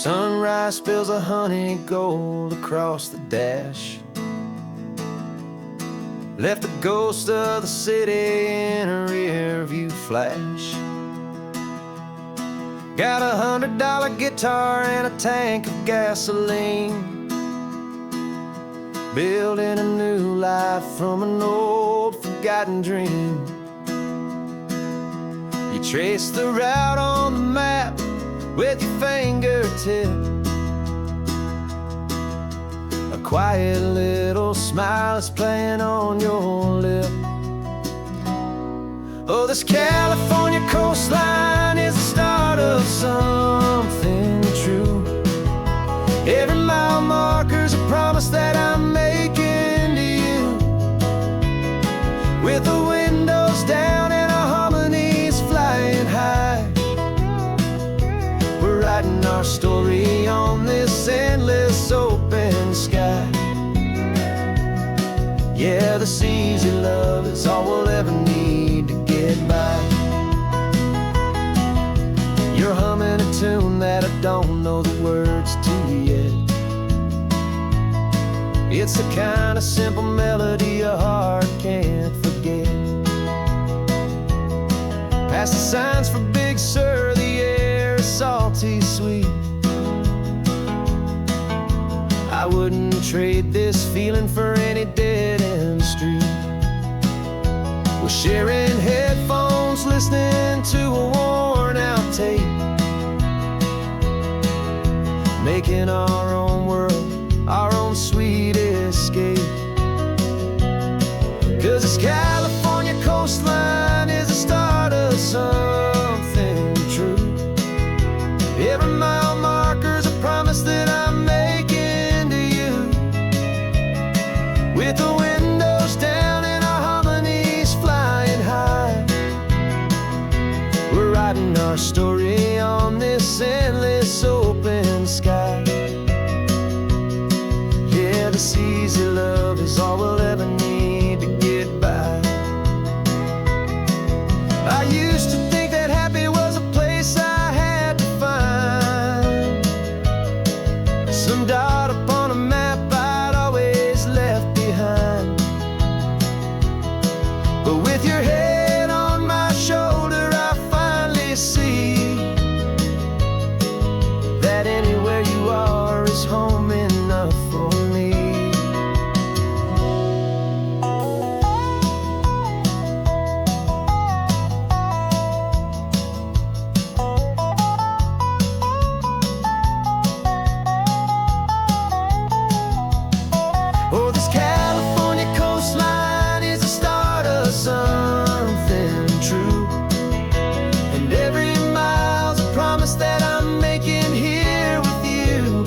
Sunrise spills a honey gold across the dash. Left the ghost of the city in a rear view flash. Got $100 guitar and a tank of gasoline, building a new life from an old forgotten dream. You trace the route on the map with your fingertip. A quiet little smile is playing on your lip. Oh, this California coastline is the start of something true. Every mile marker's a promise that I'm making to you. With the windows down and our harmonies flying high, we're writing our story on this endless open sky. Yeah, this easy love is all we'll ever need to get by. You're humming a tune that I don't know the words to yet. It's the kind of simple melody your heart can't forget. Past the signs for Big Sur, the air is salty sweet. I wouldn't trade this feeling for any dead-end street. We're sharing headphones, listening to a worn-out tape, making our own world, our own sweet escape. 'Cause this California coastline is the start of something true. Every mile marker's a promise that I'm making to you. With the windows down and our harmonies flying high, we're writing our story on this endless open sky. Yeah, this easy love is all we'll ever need to get by. I used to think that happy was a place I had to find, some dot upon a map I'd always left behind. But with your head on my shoulder, I finally see that anywhere you are is home enough for me. Oh, this California coastline is the start of something true. And every mile's a promise that I'm making here with you.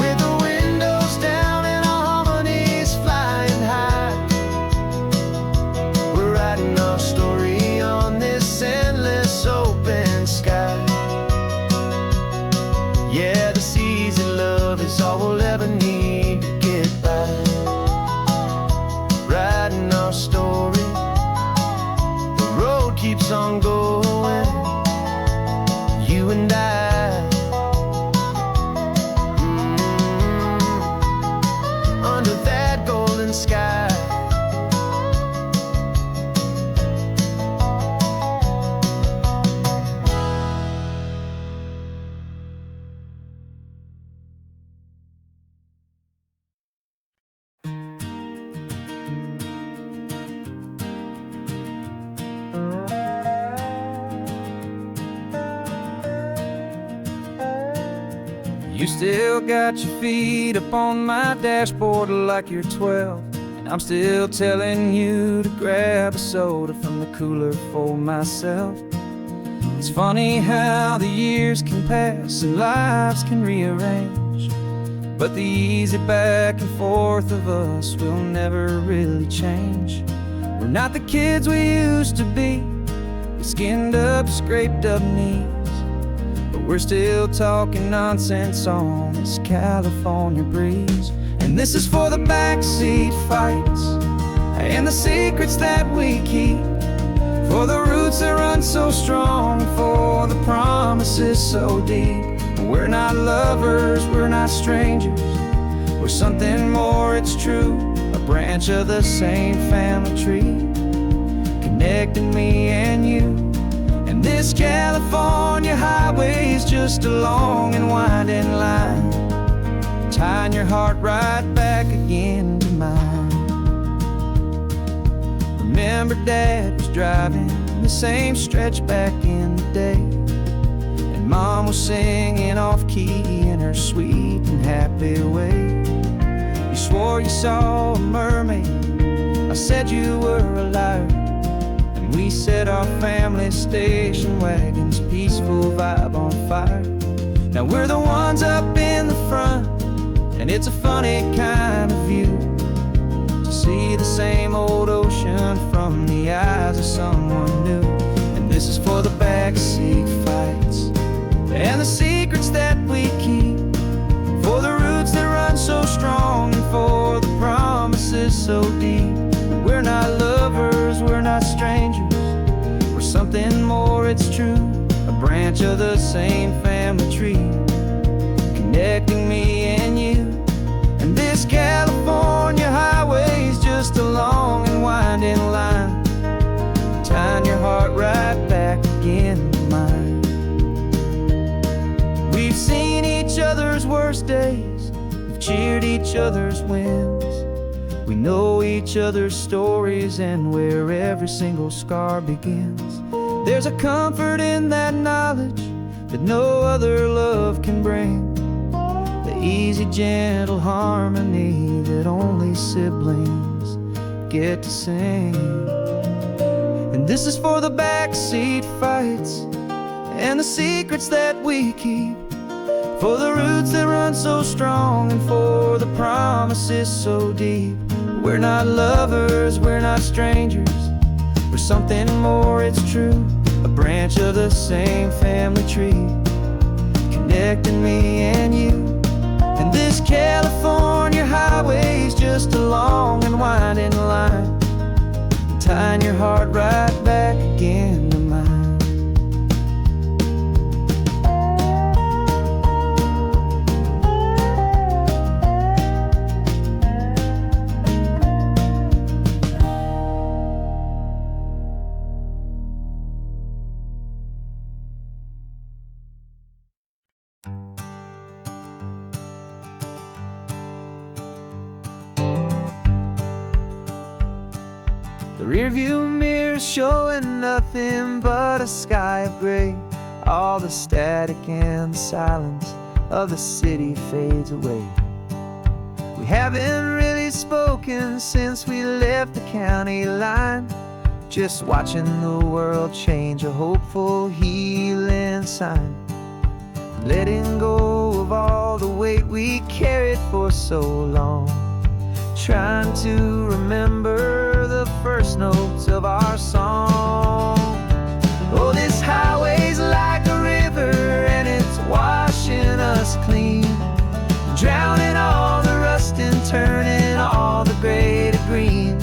With the windows down and our harmonies flying high, we're writing our story on this endless open sky. Yeah, this easy love is all we'll ever need to get by. Writing our story, the road keeps on going, you and I. Under that golden sky. You still got your feet up on my dashboard like you're 12, and I'm still telling you to grab a soda from the cooler for myself. It's funny how the years can pass and lives can rearrange, but the easy back and forth of us will never really change. We're not the kids we used to be, with skinned up, scraped up knees, but we're still talking nonsense on this California breeze. And this is for the backseat fights and the secrets that we keep, for the roots that run so strong, for the promises so deep. We're not lovers, we're not strangers, we're something more, it's true. A branch of the same family tree, connecting me and you. And this California highway is just a long and winding line, tying your heart right back again to mine. Remember Dad was driving the same stretch back in the day, and Mom was singing off-key in her sweet and happy way. You swore you saw a mermaid, I said you were a liar, and we set our family station wagon's peaceful vibe on fire. Now we're the ones up in the front, and it's a funny kind of view to see the same old ocean from the eyes of someone new. And this is for the backseat fights and the secrets that we keep, for the roots that run so strong and for the promises so deep. We're not lovers, we're not strangers, we're something more, it's true. A branch of the same family tree, connecting me and you. And this California highway's just a long and winding line, tying your heart right back again to mine. We've seen each other's worst days, we've cheered each other's wins. We know each other's stories and where every single scar begins. There's a comfort in that knowledge that no other love can bring, the easy, gentle harmony that only siblings get to sing. And this is for the backseat fights and the secrets that we keep, for the roots that run so strong and for the promises so deep. We're not lovers, we're not strangers, we're something more, it's true. A branch of the same family tree, connecting me and you. And this California highway's just a long and winding line, tying your heart right back again to mine. The rearview mirror showing nothing but a sky of gray. All the static and the silence of the city fades away. We haven't really spoken since we left the county line, just watching the world change, a hopeful healing sign. Letting go of all the weight we carried for so long, trying to remember the first notes of our song. Oh, this highway's like a river and it's washing us clean, drowning all the rust and turning all the gray to green.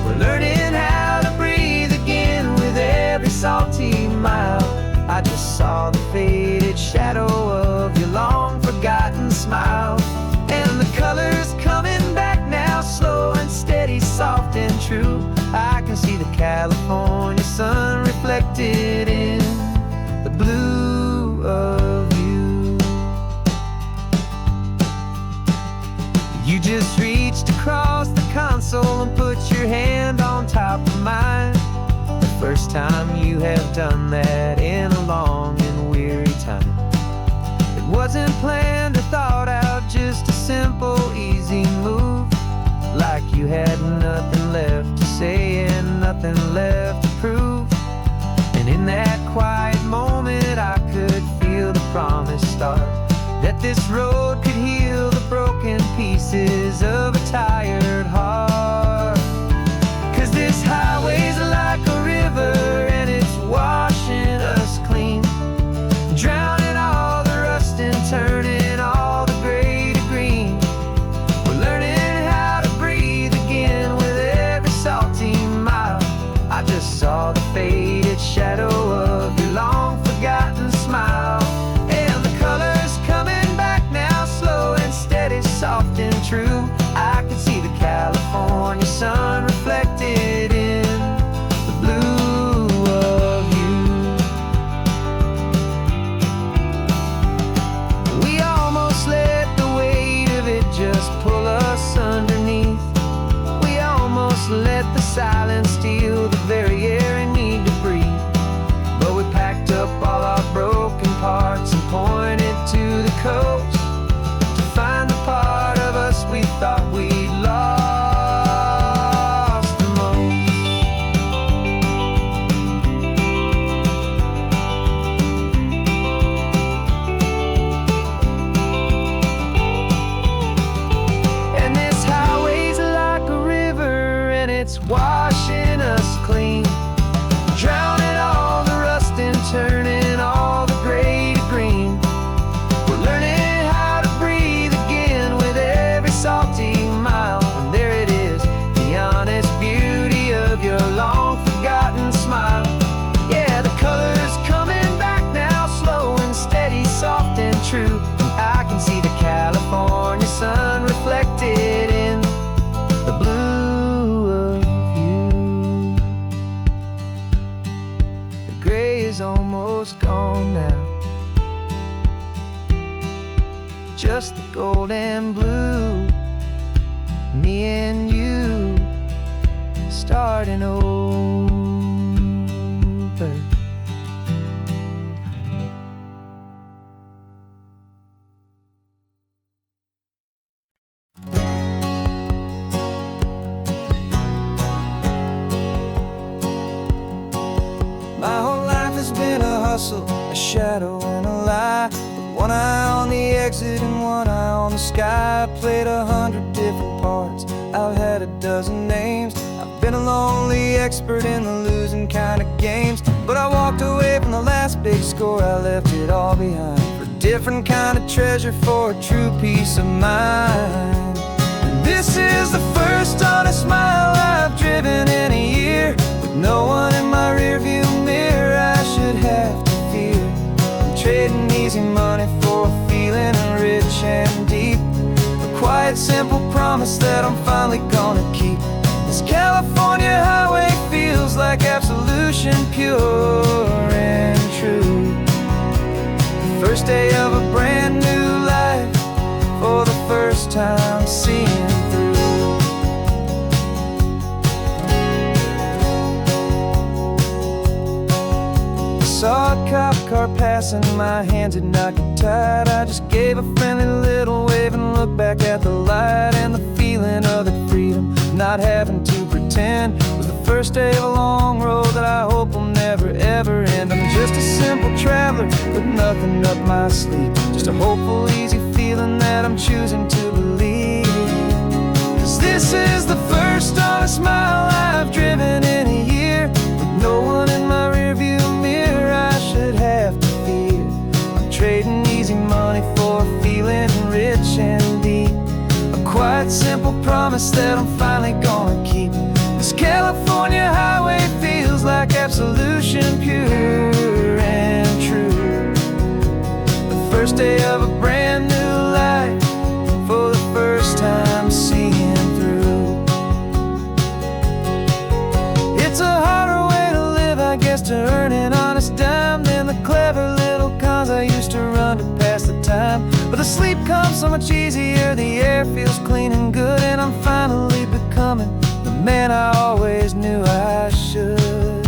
We're learning how to breathe again with every salty mile. I just saw the faded shadow of your long forgotten smile, and the colors coming back now, slow and steady, soft and true. I can see the California sun reflected in the blue of you. You just reached across the console and put your hand on top of mine, the first time you have done that in a long and weary time. It wasn't planned or thought out, just a simple, easy move, like you had nothing left to say and nothing left to prove. And in that quiet moment I could feel the promise start, that this road could heal the broken pieces of a tired heart. 'Cause this highway's like a river and it's washing us clean, drowning all the rust and turning all the gray to green. We're learning how to breathe again with every salty mile. I just saw the faded shadow of your long forgotten smile, and the colors silence steal the very air I need to breathe. But we packed up all our broken parts and pointed to the coast to find the part of us we thought we'd lost the most. And this highway's like a river, and it's washing us clean, drowning all the rust and turning all the gray to green. We're learning how to breathe again with every salty mile. And there it is, the honest beauty of your long forgotten smile. Yeah, the color's coming back now, slow and steady, soft and true. And I can see the California sun reflected in the blue of you. The gray is almost gone now, just the gold and blue. Me and you starting over. My whole life has been a hustle, a shadow and a lie, with one eye on the exit and one eye on the sky. I played 100 different parts, I've had a dozen names. I've been a lonely expert in the losing kind of games. But I walked away from the last big score, I left it all behind for a different kind of treasure, for a true peace of mind. And this is the first honest mile I've driven in a year, with no one in my rearview mirror I should have to fear. I'm trading easy money for a feeling rich and deep, a quiet, simple promise that I'm finally gonna keep. This California highway feels like absolution, pure and true. The first day of a brand new life, for the first time seeing through. Saw a cop car passing, my hands had not got tied. I just gave a friendly little wave and looked back at the light. And the feeling of that freedom, not having to pretend, was the first day of a long road that I hope will never ever end. I'm just a simple traveler with nothing up my sleeve, just a hopeful, easy feeling that I'm choosing to believe. 'Cause this is the first honest mile I've driven in a year, with no one in my rearview mirror I should have to fear. I'm trading easy money for a feeling rich and deep, a quiet, simple promise that I'm finally gonna keep. This California highway feels like absolution, pure and true. The first day of a brand new life, for the first time seeing through. It's a harder way to live, I guess, to earn an honest dime than the clever little cons I used to run to pass the time. But the sleep comes so much easier, the air feels clean and good, and I'm finally becoming the man I always knew I should.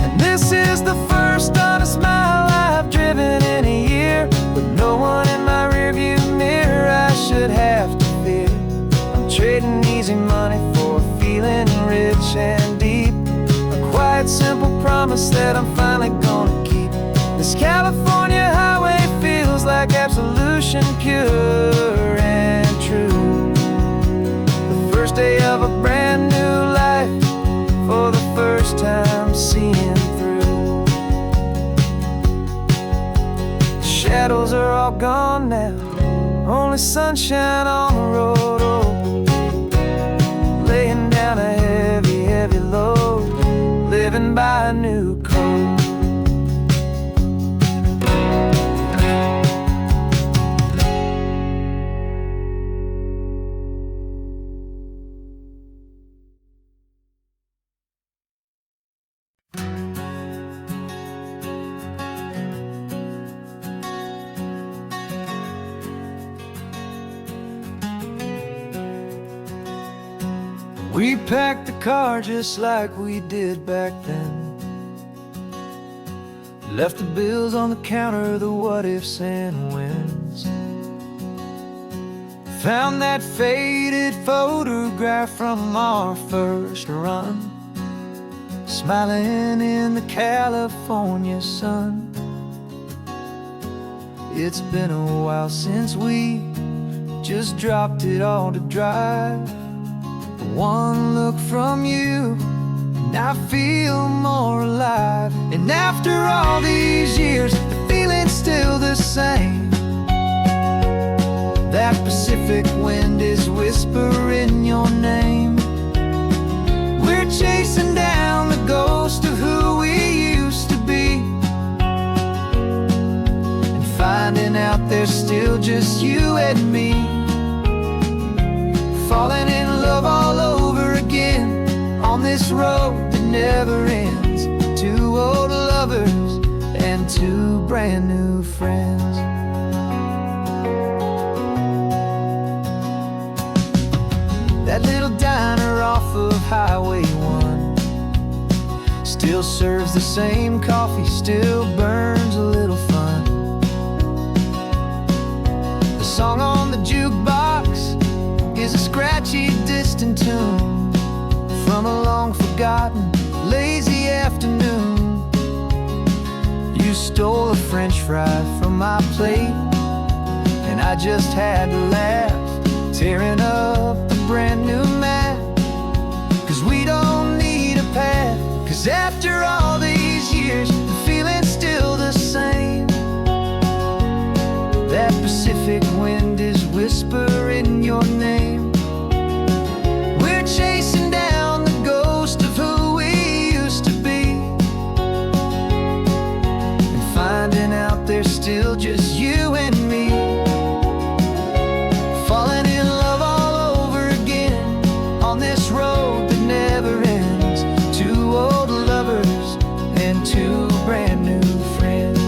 And this is the first honest mile I've driven in a year, with no one in my rearview mirror I should have to fear. I'm trading easy money for a feeling rich and deep, a quiet, simple promise that I'm finally gonna keep. This California highway feels like absolution, pure and true. The first day of a brand new life, for the first time seeing through. The shadows are all gone now, only sunshine on the road. Oh, laying down a heavy, heavy load, living by a new code. We packed the car just like we did back then. Left the bills on the counter, the what ifs and whens. Found that faded photograph from our first run, smiling in the California sun. It's been a while since we just dropped it all to drive. But one look from you and I feel more alive. And after all these years, the feeling's still the same. That Pacific wind is whispering your name. We're chasing down the ghost of who we used to be, and finding out there's still just you and me. Falling in love all over again on this road that never ends. Two old lovers and two brand new friends. That little diner off of Highway 1 still serves the same coffee, still burns a little fun. The song on the jukebox is a scratchy, distant tune from a long-forgotten, lazy afternoon. You stole a French fry from my plate, and I just had to laugh, tearing up the brand new map. 'Cause we don't need a path, 'cause after all these years, the feeling's still the same. That Pacific wind is whispering your name. We're chasing down the ghost of who we used to be, and finding out there's still just you and me. Falling in love all over again on this road that never ends. Two old lovers and two brand new friends.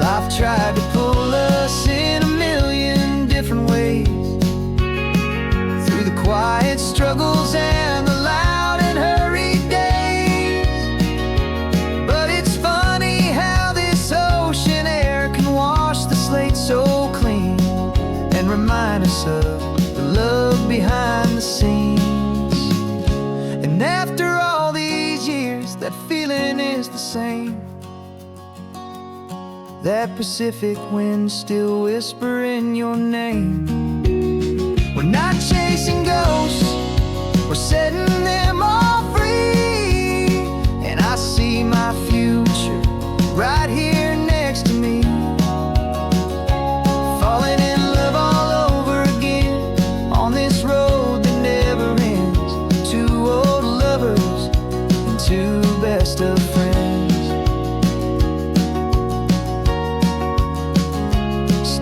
Life tried to pull us in a million different ways, through the quiet struggles and the loud and hurried days. But it's funny how this ocean air can wash the slate so clean, and remind us of the love behind the scenes. And after all these years, that feeling is the same. That Pacific wind still whispering your name. We're not chasing ghosts, we're setting them all free. And I see my future right here next to me. Falling in love all over again on this road that never ends. Two old lovers and two best of friends.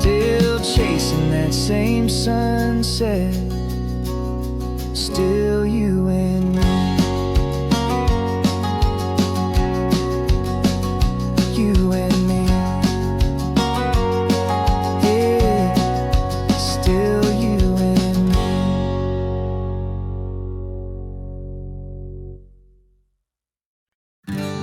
Still chasing that same sunset, still you and me. You and me. Yeah, still you and me.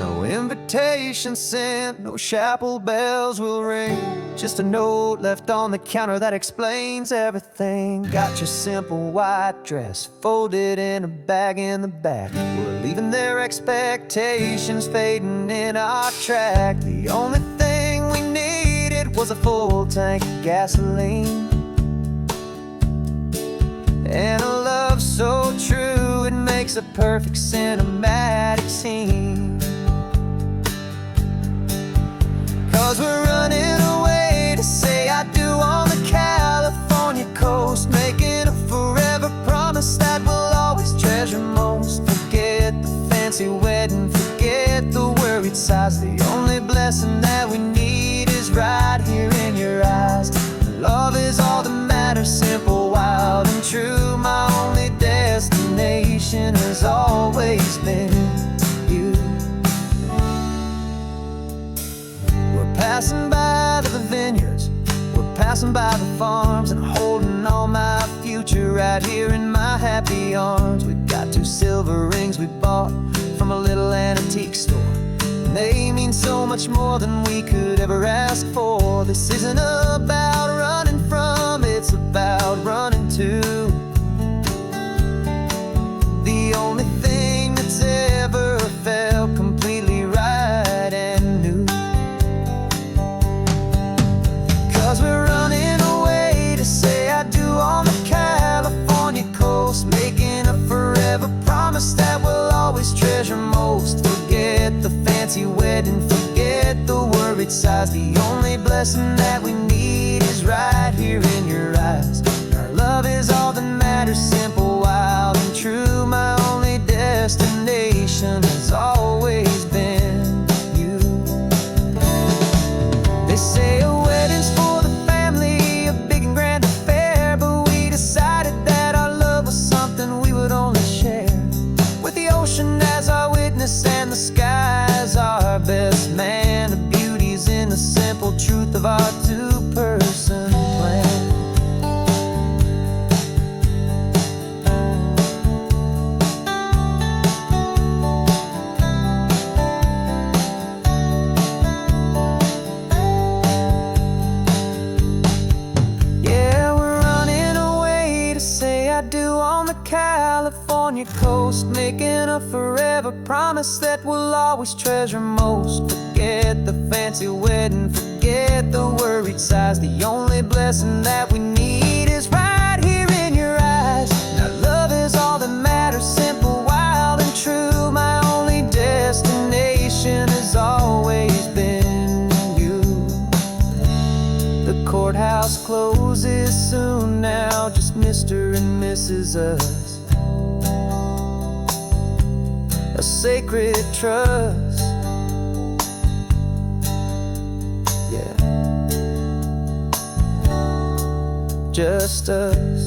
No invitation sent, no chapel bells will ring. Just a note left on the counter that explains everything. Got your simple white dress folded in a bag in the back. We're leaving their expectations fading in our track. The only thing we needed was a full tank of gasoline, and a love so true it makes a perfect cinematic scene. 'Cause we're running away to say I do on the California coast, making a forever promise that we'll always treasure most. Forget the fancy wedding, forget the worried sighs. The only blessing that we need is right here in your eyes. Love is all that matters, simple, wild, and true. My only destination has always been you. We're passing by the vineyards, we're passing by the farms, and holding all my future future right here in my happy arms. We've got 2 silver rings we bought from a little antique store, and they mean so much more than we could ever ask for. This isn't about running from, it's about running to the only thing that's ever felt completely right and new. 'Cause we're running away to say I do on the California coast, making a forever promise that we'll always treasure most. Forget the fancy wedding, forget the worried sighs. The only blessing that we need is right here in your eyes. Our love is all that matters, simple, wild, and true. My only destination has always been you. They say a wedding's for the family, a big and grand affair, but we decided that our love was something we would only share with the ocean as our witness and the sky as our best man. The beauty's in the simple truth of our 2-person plan. I do on the California coast, making a forever promise that we'll always treasure most. Forget the fancy wedding, forget the worried sighs. The only blessing that we need is right here in your eyes. Now love is all that matters, simple, wild, and true. My only destination has always been you. The courthouse closes soon now, just Mr. and Mrs. Us, a sacred trust. Yeah, just us.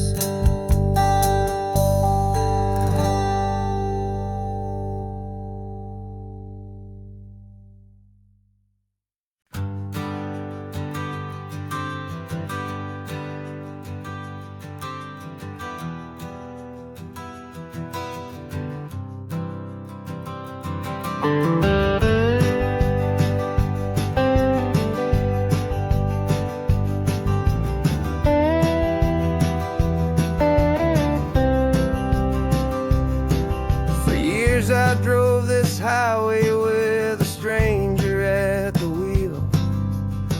For years I drove this highway with a stranger at the wheel,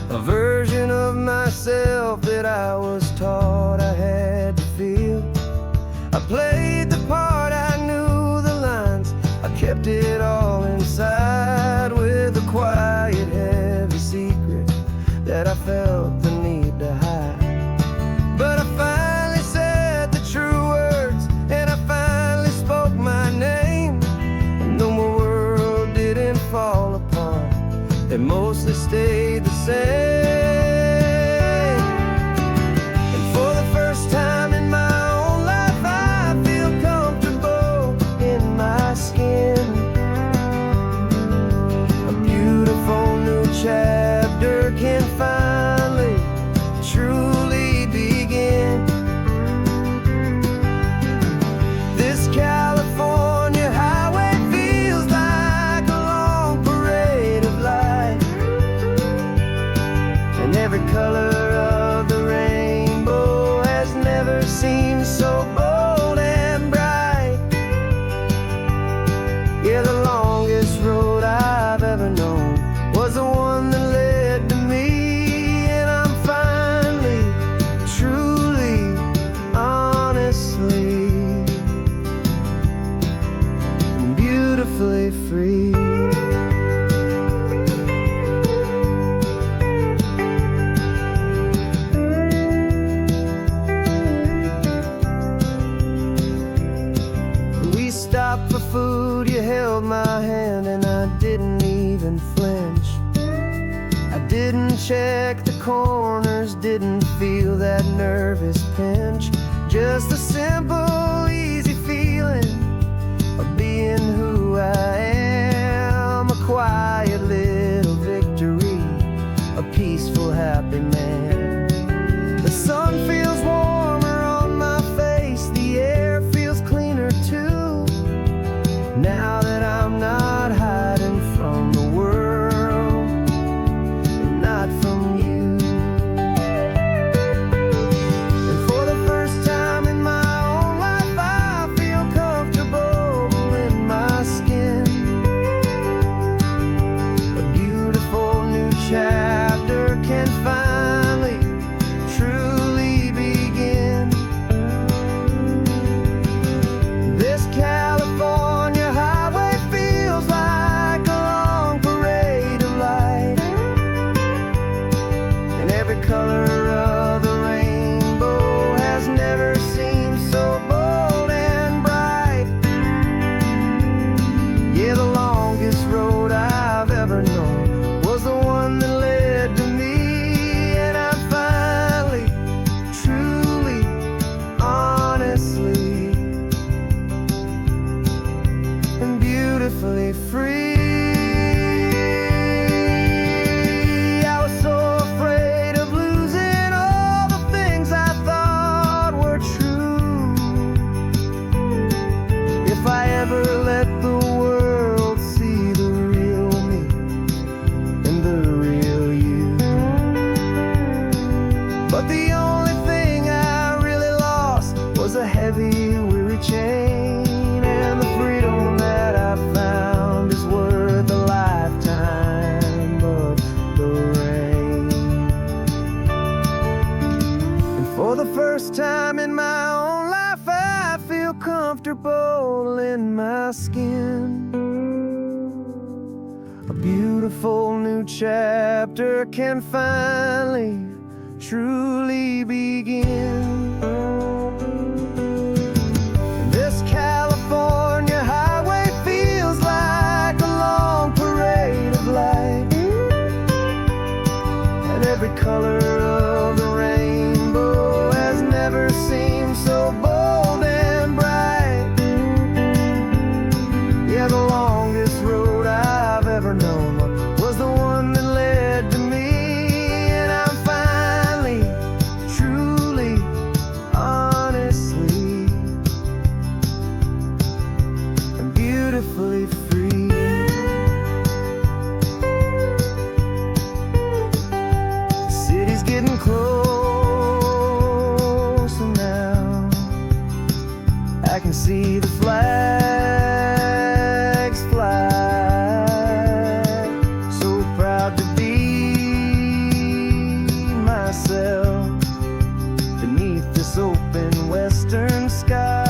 a version of myself that I was taught I had to feel. I played the part, I knew the lines, I kept it all inside with a quiet, heavy secret that I felt the need to hide. But I finally said the true words, and I finally spoke my name. And though my world didn't fall apart, it mostly stayed the same. And for the first time in my own life, I feel comfortable in my skin. A beautiful new chapter can finally truly begin. This California highway feels like a long parade of light, and every color of the rainbow has never seemed so bold and bright. Yeah, the longest road I've ever known was the one that led to me, and I'm finally, truly, honestly, beautifully free. We stopped for food, you held my hand, and I didn't even flinch. I didn't check the corners, didn't feel that nervous pinch. Just a simple, easy feeling of being who I am. A quiet little victory, a peaceful, happy man. The sun feels warmer on my face, a beautiful new chapter can finally, truly begin. This California highway feels like a long parade of light, and every color of the rainbow has never seemed so bold and bright. Yeah, the longest road I've ever known was the one that led to me, and I'm finally, truly, honestly, and beautifully free. The city's getting closer now. I can see the flags fly. So proud to be myself beneath this open western sky.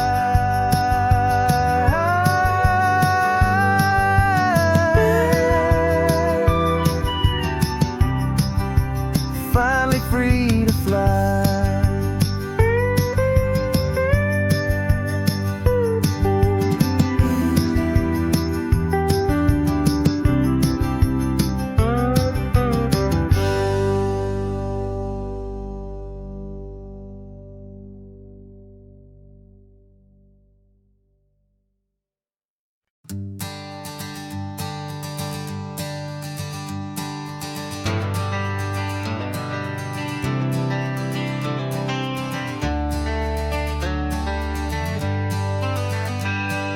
Finally free to fly.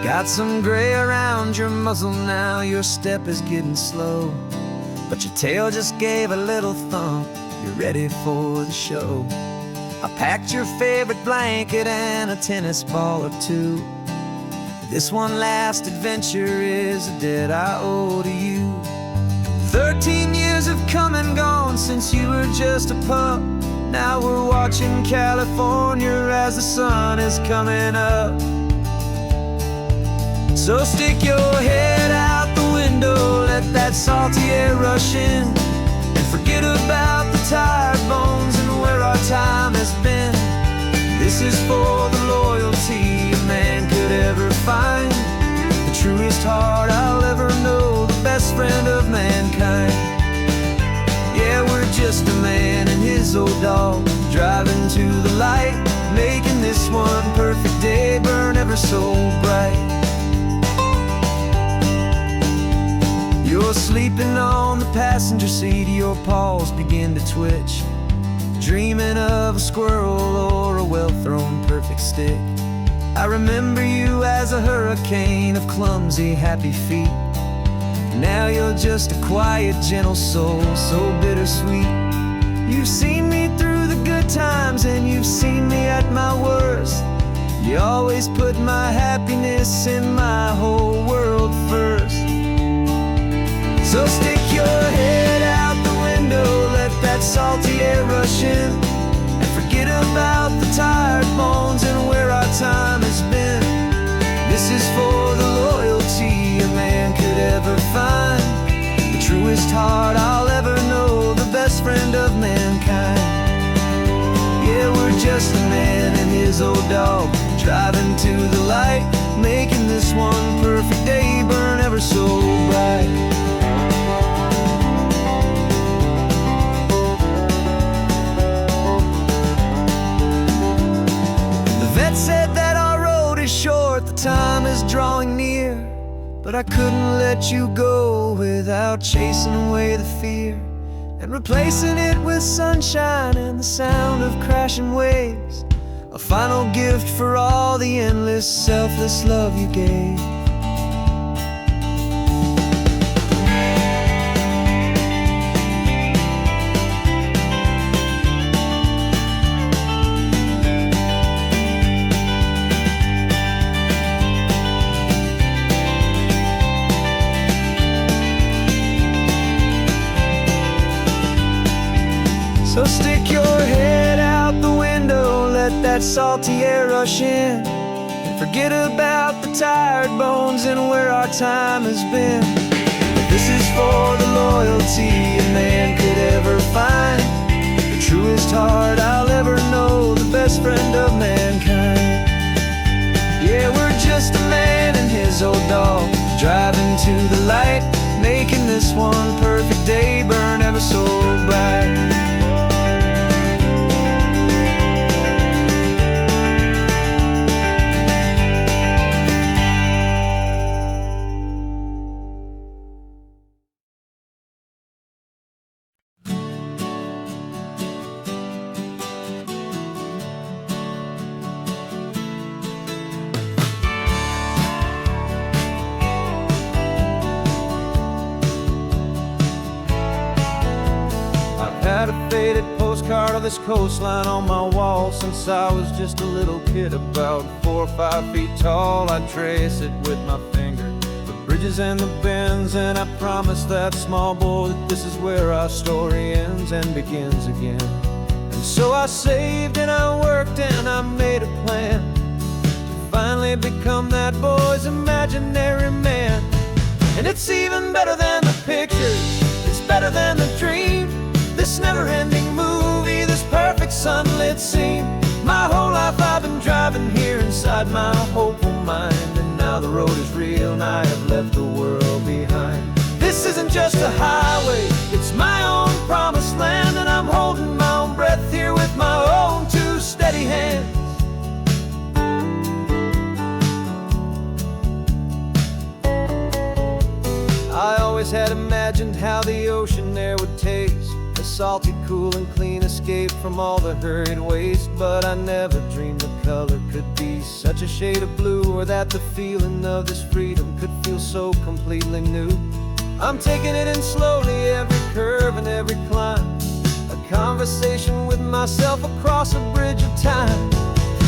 Got some gray around your muzzle now, your step is getting slow, but your tail just gave a little thump, you're ready for the show. I packed your favorite blanket and a tennis ball or two. This one last adventure is a debt I owe to you. 13 years have come and gone since you were just a pup. Now we're watching California as the sun is coming up. So stick your head out the window, let that salty air rush in, and forget about the tired bones and where our time has been. This is for the loyalty a man could ever find, the truest heart I'll ever know, the best friend of mankind. Yeah, we're just a man and his old dog, driving to the light, making this one perfect day burn ever so bright. You're sleeping on the passenger seat, your paws begin to twitch, dreaming of a squirrel or a well-thrown perfect stick. I remember you as a hurricane of clumsy, happy feet. Now you're just a quiet, gentle soul, so bittersweet. You've seen me through the good times and you've seen me at my worst. You always put my happiness in my whole world first. So stick your head out the window, let that salty air rush in, and forget about the tired bones and where our time has been. This is for the loyalty a man could ever find, the truest heart I'll ever know, the best friend of mankind. Yeah, we're just a man and his old dog, driving to the light, making this one perfect day burn ever so bright. Said that our road is short, the time is drawing near, but I couldn't let you go without chasing away the fear and replacing it with sunshine and the sound of crashing waves, a final gift for all the endless, selfless love you gave. So stick your head out the window, let that salty air rush in, and forget about the tired bones and where our time has been. This is for one perfect day burn ever so bright. Had a faded postcard of this coastline on my wall since I was just a little kid, about 4 or 5 feet tall. I trace it with my finger, the bridges and the bends, and I promised that small boy that this is where our story ends and begins again. And so I saved and I worked and I made a plan to finally become that boy's imaginary man. And it's even better than the pictures, it's better than the dream, this never-ending movie, this perfect sunlit scene. My whole life I've been driving here inside my hopeful mind, and now the road is real and I have left the world behind. This isn't just a highway, it's my own promised land, and I'm holding my own breath here with my own 2 steady hands. I always had imagined how the ocean air would taste, a salty, cool and clean escape from all the hurried waste. But I never dreamed the color could be such a shade of blue, or that the feeling of this freedom could feel so completely new. I'm taking it in slowly, every curve and every climb, a conversation with myself across a bridge of time.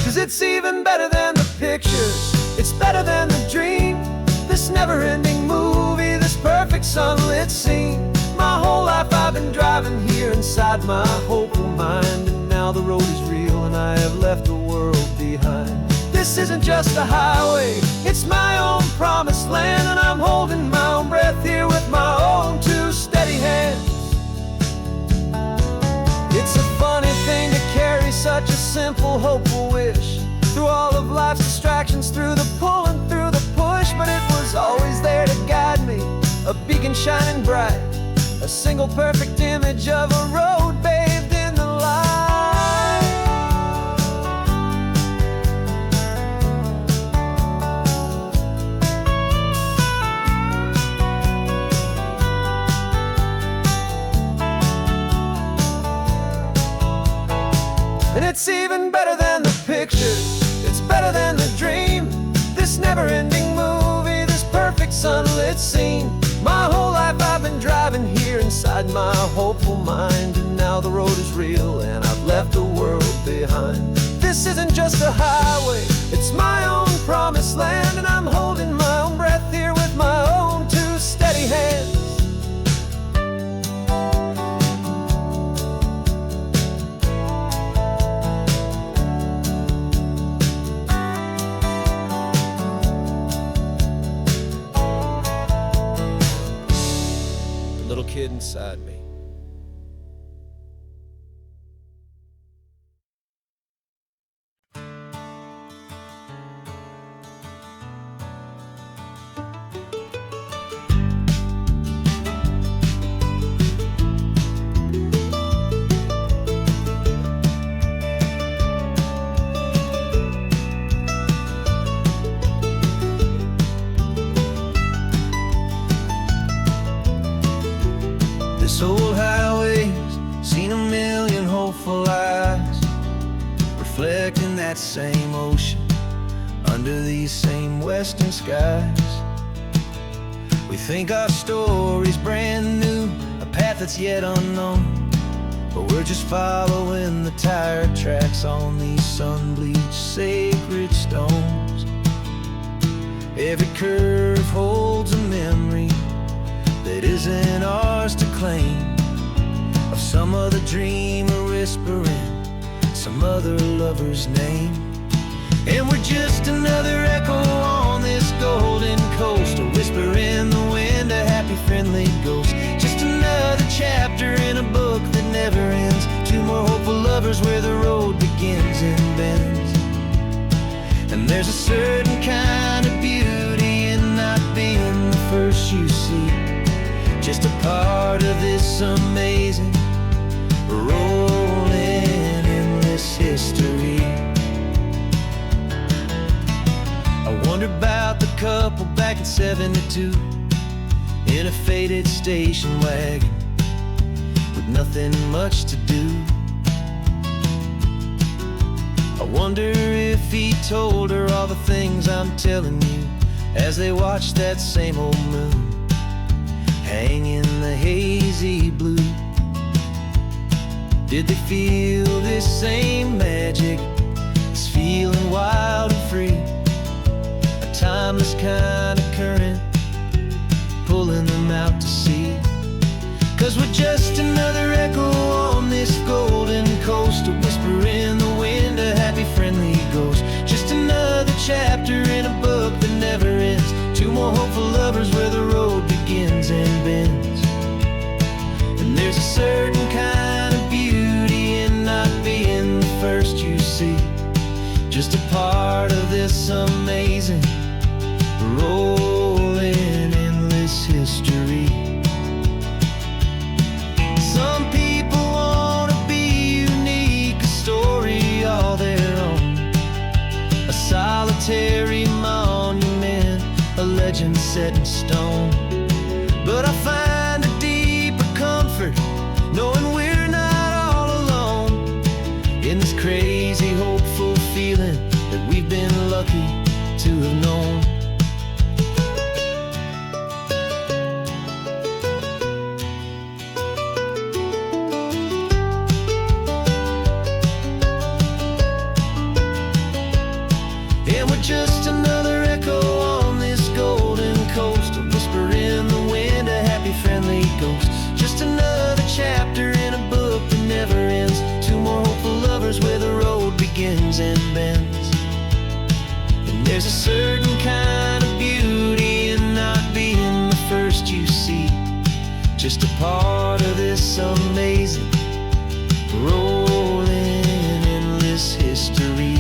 'Cause it's even better than the pictures, it's better than the dream, this never-ending movie, this perfect sunlit scene. My whole life I've been driving here inside my hopeful mind, and now the road is real and I have left the world behind. This isn't just a highway, it's my own promised land, and I'm holding my own breath here with my own 2 steady hands. It's a funny thing to carry such a simple, hopeful wish through all of life's distractions, through the pull and through the push, but it was always there to guide me, a beacon shining bright, a single perfect image of a road bathed in the light. And it's even better than the pictures, it's better than the dream, this never-ending movie, this perfect sunlit scene. My whole life I've been driving here inside my hopeful mind, and now the road is real and I've left the world behind. This isn't just a highway, it's my own promised land, and I'm holding my own breath here with my own 2 steady hands. Little kid inside me. This old highway's seen a million hopeful eyes, reflecting that same ocean under these same western skies. We think our story's brand new, a path that's yet unknown, but we're just following the tire tracks on these sun-bleached sacred stones. Every curve holds a memory that isn't ours to claim, of some other dreamer whispering some other lover's name. And we're just another echo on this golden coast, a whisper in the wind, a happy friendly ghost, just another chapter in a book that never ends, 2 more hopeful lovers where the road begins and bends. And there's a certain kind of beauty in not being the first you see, just a part of this amazing, rolling, endless history. I wonder about the couple back in '72 in a faded station wagon with nothing much to do. I wonder if he told her all the things I'm telling you as they watched that same old moon hang in the hazy blue. Did they feel this same magic, this feeling wild and free, a timeless kind of current pulling them out to sea? 'Cause we're just another echo on this golden coast, a whisper in the wind, a happy friendly ghost, just another chapter in a book that never ends, two more hopeful lovers where the road begins and bends. And there's a certain kind of beauty in not being the first you see, just a part of this amazing, rolling, endless history. Some people want to be unique, a story all their own, a solitary monument, a legend set in stone. But I find a deeper comfort knowing we're not all alone in this crazy, hopeful feeling that we've been lucky to have known. And we're just another echo on this golden coast, a whisper in the wind, a happy friendly ghost, just another chapter in a book that never ends, two more hopeful lovers where the road begins and bends. And there's a certain kind of beauty in not being the first you see, just a part of this amazing, rolling, endless history.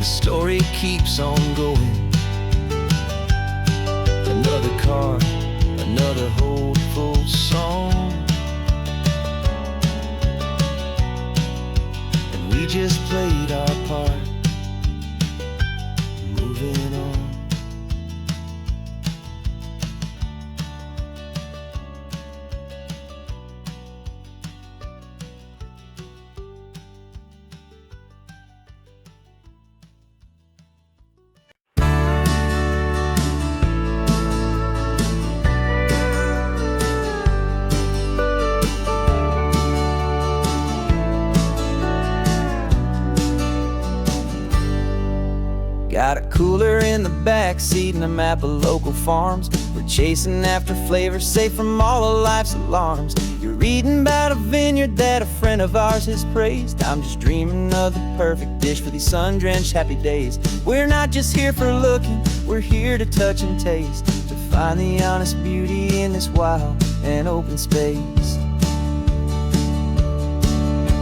Story keeps on going, another card, another hopeful song, and we just played our part, moving on. Got a cooler in the back seat and a map of local farms. We're chasing after flavors safe from all of life's alarms. You're reading about a vineyard that a friend of ours has praised. I'm just dreaming of the perfect dish for these sun-drenched happy days. We're not just here for looking, we're here to touch and taste, to find the honest beauty in this wild and open space.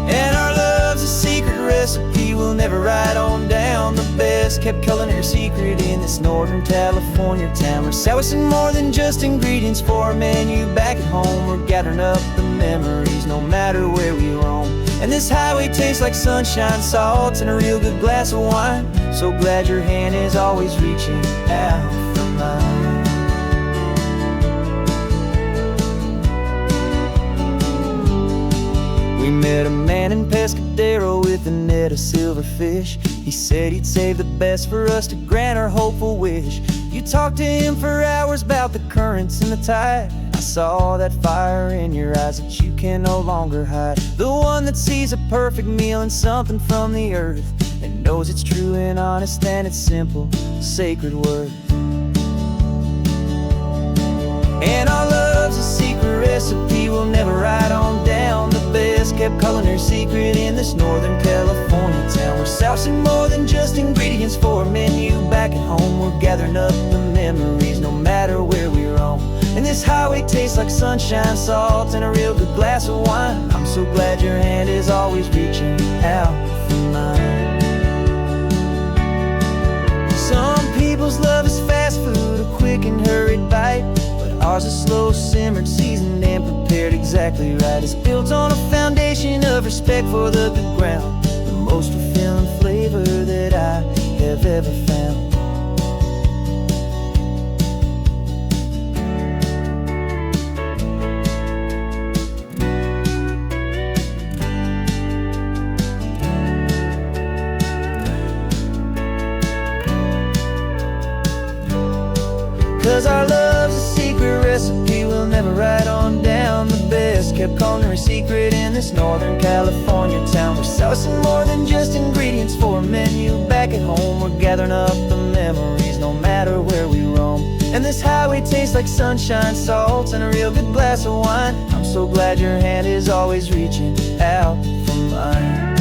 And our love's a secret recipe we'll never write on down, the best kept culinary secret in this Northern California town. We're sourcing more than just ingredients for a menu back at home. We're gathering up the memories no matter where we roam. And this highway tastes like sunshine, salt, and a real good glass of wine. So glad your hand is always reaching out for mine. We met a man in Pescadero with a net of silverfish. He said he'd save the best for us to grant our hopeful wish. You talked to him for hours about the currents and the tide. I saw that fire in your eyes that you can no longer hide. The one that sees a perfect meal and something from the earth, and knows it's true and honest and it's simple, sacred worth. And our love's a secret recipe we'll never write on down, the best kept culinary secret in this Northern California town. We're sourcing more than just ingredients for a menu back at home. We're gathering up the memories no matter where we roam. And this highway tastes like sunshine, salt, and a real good glass of wine. I'm so glad your hand is always reaching out for mine. Ours is slow simmered, seasoned and prepared exactly right. It's built on a foundation of respect for the good ground, the most fulfilling flavor that I have ever found. 'Cause our love's a secret recipe we'll never write on down. The best kept culinary secret in this Northern California town. We're sourcing more than just ingredients for a menu. Back at home we're gathering up the memories no matter where we roam. And this highway tastes like sunshine, salts, and a real good glass of wine. I'm so glad your hand is always reaching out for mine.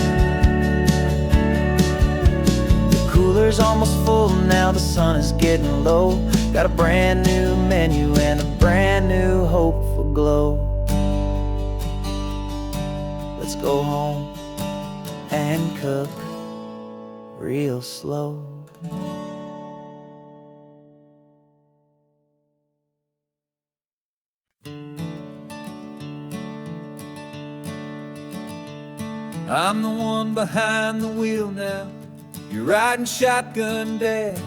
The cooler's almost full now, the sun is getting low. Got a brand new menu and a brand new hopeful glow. Let's go home and cook real slow. I'm the one behind the wheel now. You're riding shotgun, Dad,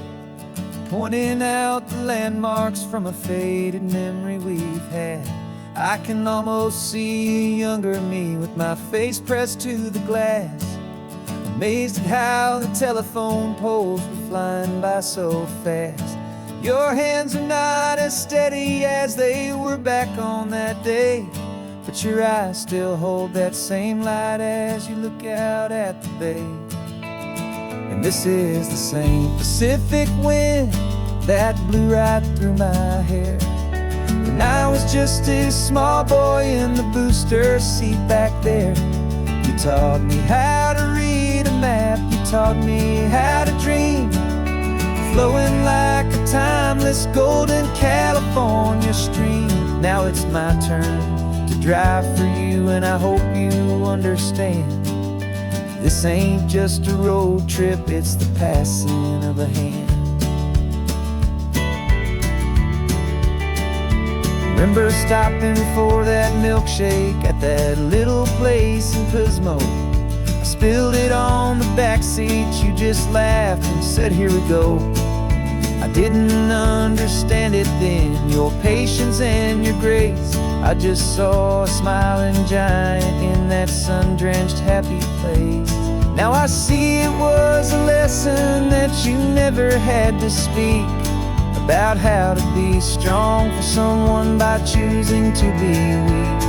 pointing out the landmarks from a faded memory we've had. I can almost see a younger me with my face pressed to the glass, amazed at how the telephone poles were flying by so fast. Your hands are not as steady as they were back on that day, but your eyes still hold that same light as you look out at the bay. And this is the same Pacific wind that blew right through my hair when I was just a small boy in the booster seat back there. You taught me how to read a map, you taught me how to dream, flowing like a timeless golden California stream. Now it's my turn to drive for you, and I hope you understand. This ain't just a road trip, it's the passing of a hand. Remember stopping for that milkshake at that little place in Pismo. I spilled it on the back seat, you just laughed and said, "Here we go." I didn't understand it then, your patience and your grace. I just saw a smiling giant in that sun-drenched happy place. Now I see it was a lesson that you never had to speak, about how to be strong for someone by choosing to be weak.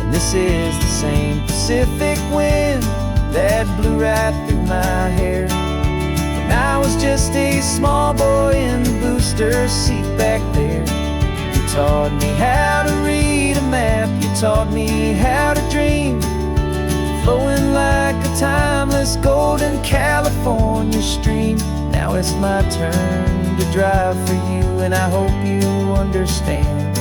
And this is the same Pacific wind that blew right through my hair when I was just a small boy in the booster seat back there. You taught me how to read a map, you taught me how to dream, flowing like a timeless golden California stream. Now it's my turn to drive for you, and I hope you understand.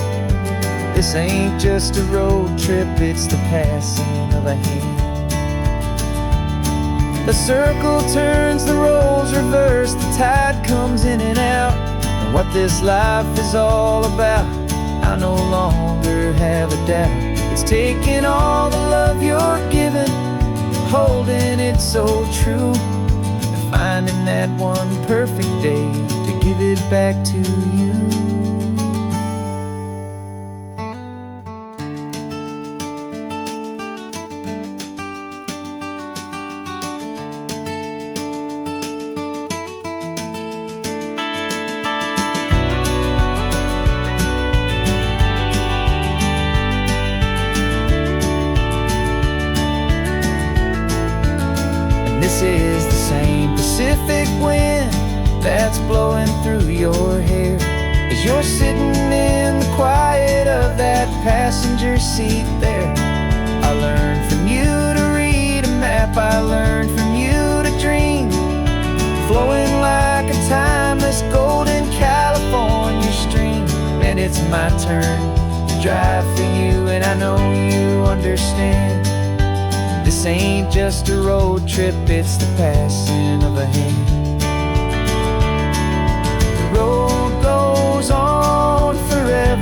This ain't just a road trip, it's the passing of a hand. The circle turns, the roles reverse, the tide comes in and out. And what this life is all about, I no longer have a doubt. It's taking all the love you're giving, holding it so true, and finding that one perfect day to give it back to you. This is the same Pacific wind that's blowing through your hair as you're sitting in the quiet of that passenger seat there. I learned from you to read a map, I learned from you to dream, flowing like a timeless golden California stream. And it's my turn to drive for you, and I know you understand. This ain't just a road trip, it's the passing of a hand. The road goes on forever,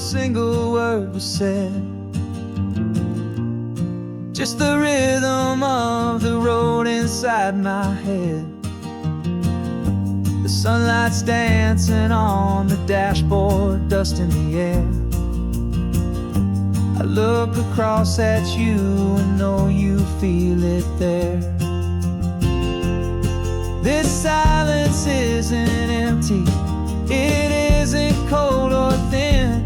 single word was said. Just the rhythm of the road inside my head. The sunlight's dancing on the dashboard, dust in the air. I look across at you and know you feel it there. This silence isn't empty, it isn't cold or thin.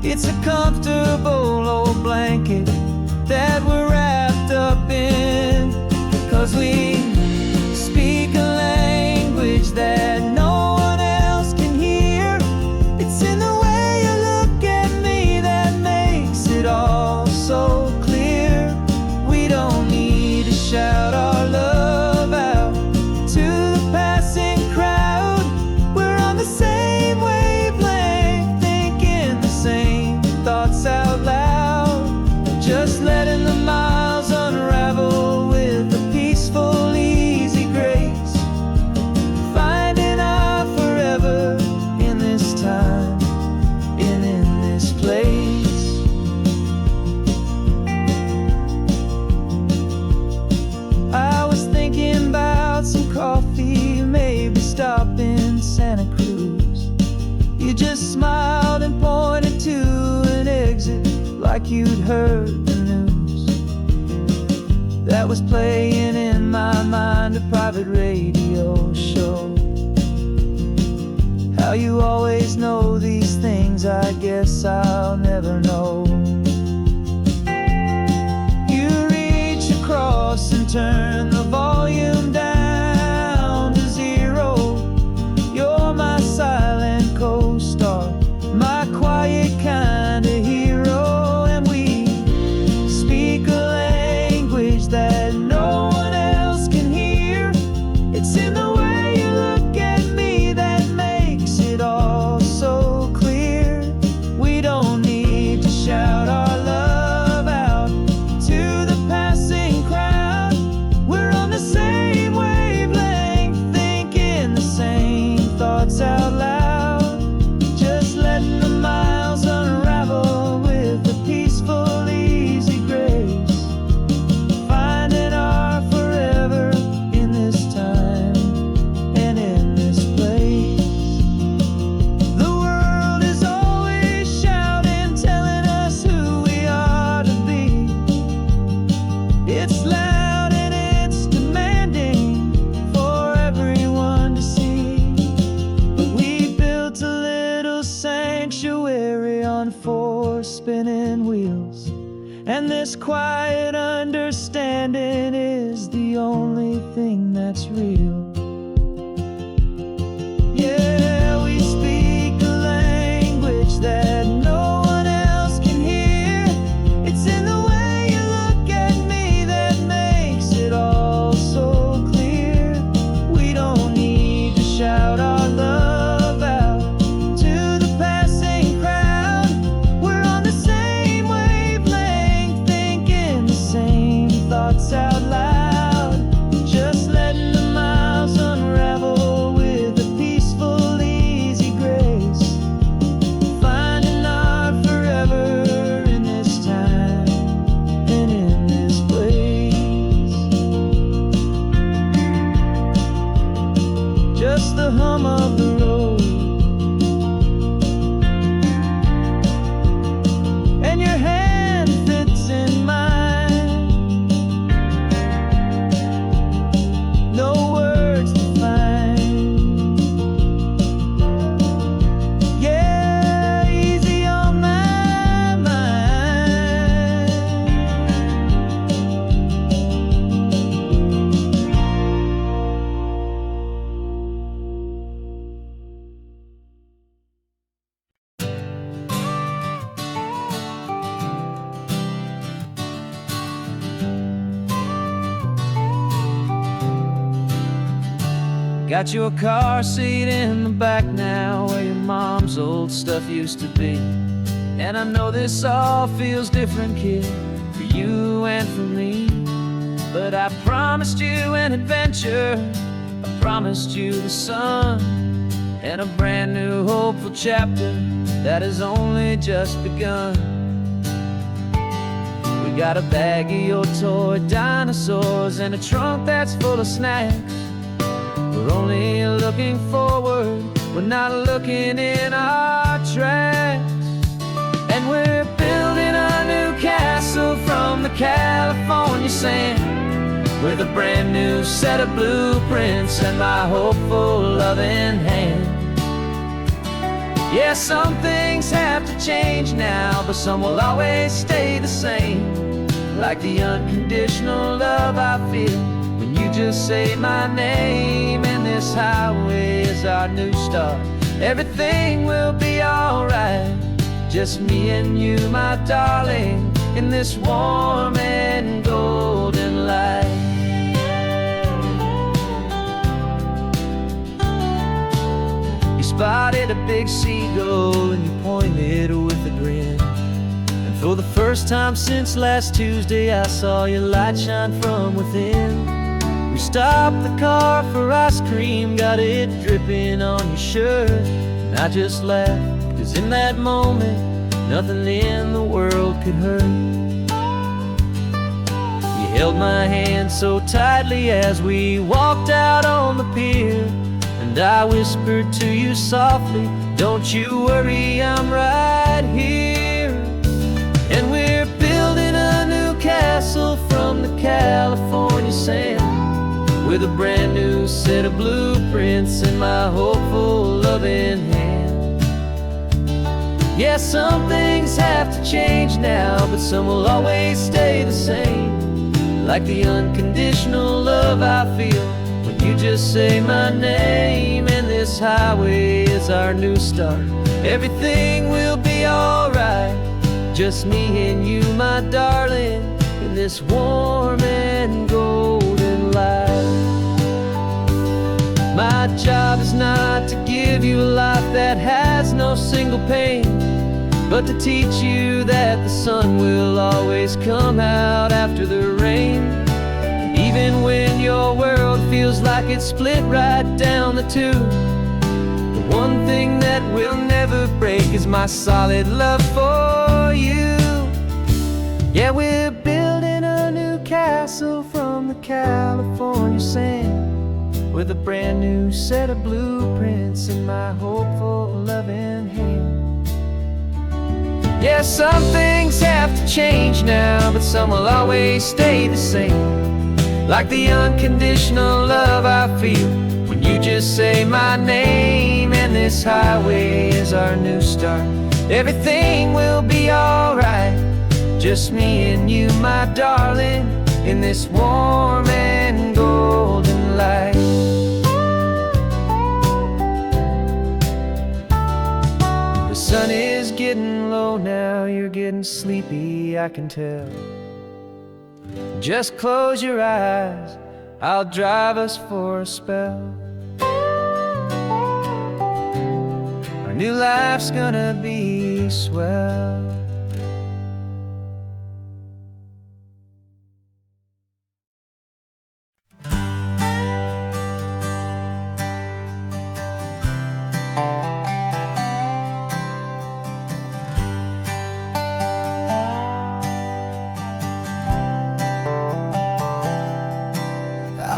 It's a comfortable old blanket that we're wrapped up in. 'Cause we speak a language that no one else can hear. It's in the way you look at me that makes it all so clear. We don't need to shout our love out to the passing crowd. We're on the same wavelength, thinking the same thoughts out loud. Just letting the miles unravel with a peaceful, easy grace. Finding our forever in this time and in this place. I was thinking about some coffee, maybe stop in Santa Cruz. You just smiled and pointed to an exit like you'd heard the news. That was playing in my mind, a private radio show. How you always know these things, I guess I'll never know. You reach across and turn the volume down to 0. You're my silent co-star, my quiet kind of hero. And we speak a language that no one else can hear. It's in the way you look at me that makes it all so clear. We don't need to shout our love out to the passing crowd. We're on the same wavelength, thinking the same thoughts out loud. Just letting the miles unravel with a peaceful, easy grace. Finding our forever in this time and in this place. The world is always shouting, telling us who we are to be. It's loud and it's demanding for everyone to see. But we built a little sanctuary on 4 spinning wheels, and this quiet understanding is the only thing that's real. Yeah, we speak a language that no one else can hear. It's in the way you look at me that makes it all so clear. We don't need to shout our love out to the passing crowd. We're on the same wavelength, thinking the same thoughts out loud. Just letting the miles unravel with a peaceful, easy grace. Finding our forever in this time and in this place. Just the hum of the road and your hand fits in mine. No words to find. Yeah, easy on my mind. Got your car seat in the back now, where your mom's old stuff used to be. And I know this all feels different, kid, for you and for me. But I promised you an adventure, I promised you the sun and a brand new hopeful chapter that has only just begun. We got a bag of your toy dinosaurs and a trunk that's full of snacks. We're only looking forward, we're not looking in our tracks. And we're building a new castle from the California sand, with a brand new set of blueprints and my hopeful loving hand. Yeah, some things have to change now, but some will always stay the same. Like the unconditional love I feel when you just say my name. And this highway is our new start. Everything will be alright, just me and you, my darling, in this warm and golden light. You spotted a big seagull and you pointed with a grin. And for the first time since last Tuesday, I saw your light shine from within. We stopped the car for ice cream, got it dripping on your shirt. And I just laughed, 'cause in that moment, nothing in the world could hurt. You held my hand so tightly as we walked out on the pier, and I whispered to you softly, don't you worry, I'm right here. And we're building a new castle from the California sand, with a brand new set of blueprints in my hopeful loving hand. Yeah, some things have to change now, but some will always stay the same. Like the unconditional love I feel when you just say my name. And this highway is our new start. Everything will be alright, just me and you, my darling, in this warm and golden light. My job is not to give you a life that has no single pain, but to teach you that the sun will always come out after the rain. And even when your world feels like it's split right down the two, the one thing that will never break is my solid love for you. Yeah, we're building a new castle from the California sand, with a brand new set of blueprints in my hopeful loving hand. Yeah, some things have to change now, but some will always stay the same. Like the unconditional love I feel when you just say my name. And this highway is our new start. Everything will be alright, just me and you, my darling, in this warm and golden light. The sun is getting low now, you're getting sleepy, I can tell. Just close your eyes, I'll drive us for a spell. Our new life's gonna be swell.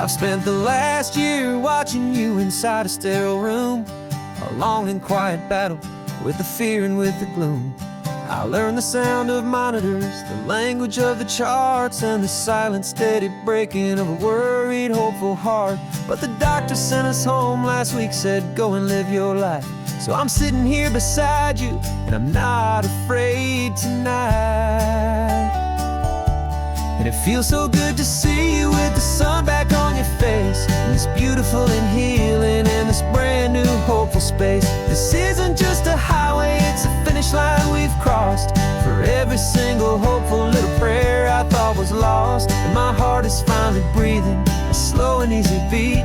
I've spent the last year watching you inside a sterile room, a long and quiet battle with the fear and with the gloom. I learned the sound of monitors, the language of the charts, and the silent, steady breaking of a worried, hopeful heart. But the doctor sent us home last week, said go and live your life. So I'm sitting here beside you, and I'm not afraid tonight. And it feels so good to see you with the sun back on your face, and this beautiful and healing in this brand new hopeful space. This isn't just a highway, it's a finish line we've crossed. For every single hopeful little prayer I thought was lost, and my heart is finally breathing a slow and easy beat.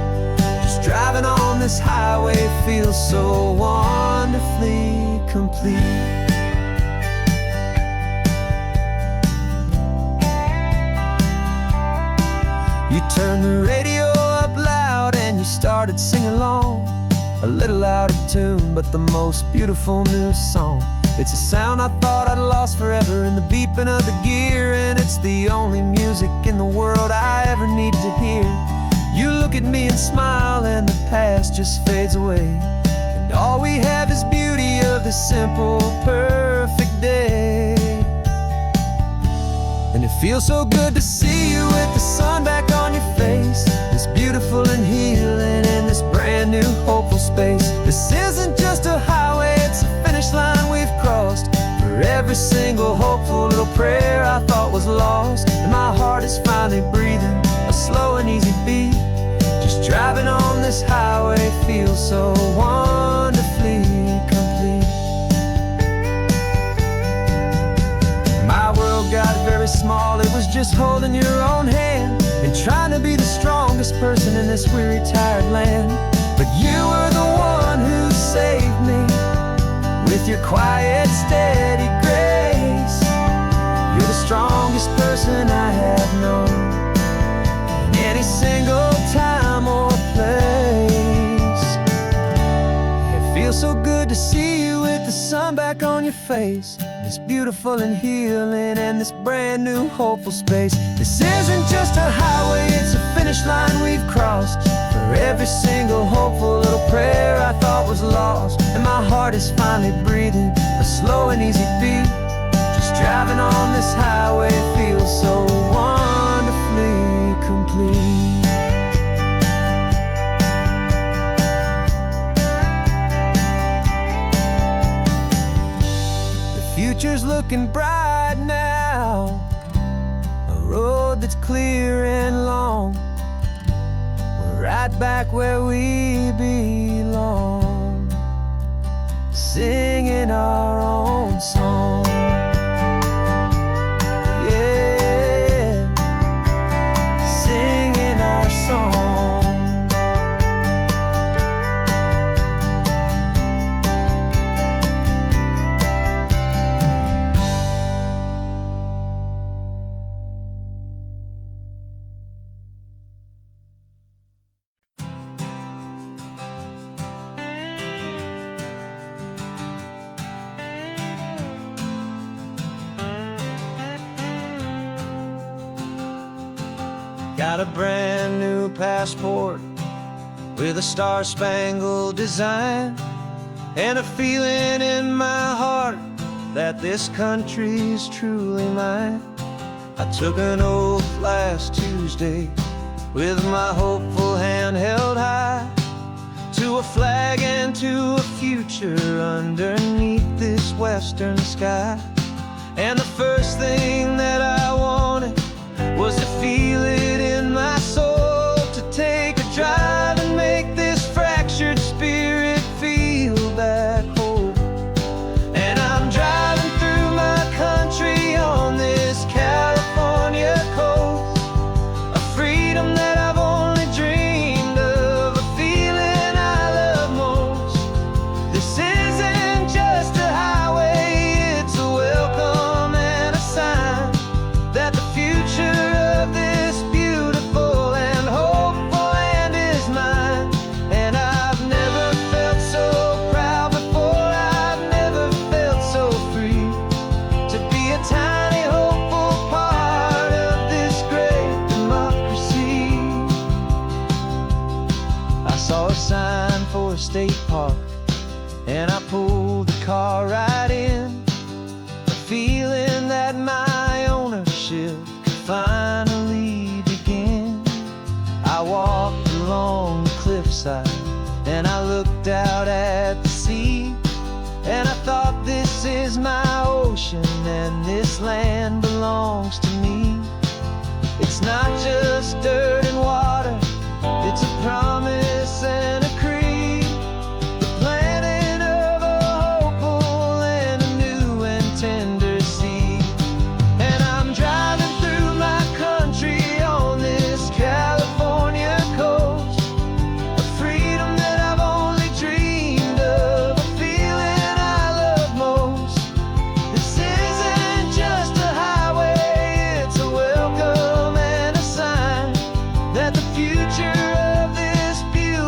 Just driving on this highway feels so wonderfully complete. You turned the radio up loud and you started singing along, a little out of tune, but the most beautiful new song. It's a sound I thought I'd lost forever in the beeping of the gear, and it's the only music in the world I ever need to hear. You look at me and smile, and the past just fades away, and all we have is beauty of this simple, perfect day. And it feels so good to see you with the sun back on your face, this beautiful and healing in this brand new hopeful space. This isn't just a highway, it's a finish line we've crossed. For every single hopeful little prayer I thought was lost, and my heart is finally breathing a slow and easy beat. Just driving on this highway feels so wonderfully complete. My world got very small, it was just holding your own hand and trying to be the strongest person in this weary, tired land. But you were the one who saved me with your quiet, steady grace. You're the strongest person I have known in any single time or place. It feels so good to see you with the sun back on your face, this beautiful and healing and this brand new hopeful space. This isn't just a highway, it's a finish line we've crossed. For every single hopeful little prayer I thought was lost, and my heart is finally breathing a slow and easy beat. Just driving on this highway feels so wonderfully complete. Future's looking bright now, a road that's clear and long. We're right back where we belong, singing our own song. Yeah, singing our song. Got a brand new passport with a star-spangled design, and a feeling in my heart that this country's truly mine. I took an oath last Tuesday with my hopeful hand held high, to a flag and to a future underneath this western sky. And the first thing that I wanted was to feel it in my soul, to take a drive and make this fractured spirit feel back home. And I'm driving through my country on this California coast, a freedom that I've only dreamed of, a feeling I love most. This isn't just a highway, it's a welcome and a sign that the future of this beautiful and hopeful land is mine. And I've never felt so proud before, I've never felt so free, to be a tiny hopeful part of this great democracy. I saw a sign for a state park, and I pulled the car right in, a feeling that my ownership could finally begin. I walked along the cliffside and I looked out at the sea, and I thought, this is my ocean and this land belongs to me. It's not just dirt and water, it's a promise and a creed, the planting of a hopeful and a new and tender seed. And I'm driving through my country on this California coast, a freedom that I've only dreamed of, a feeling I love most. This isn't just a highway, it's a welcome and a sign that the future of this beautiful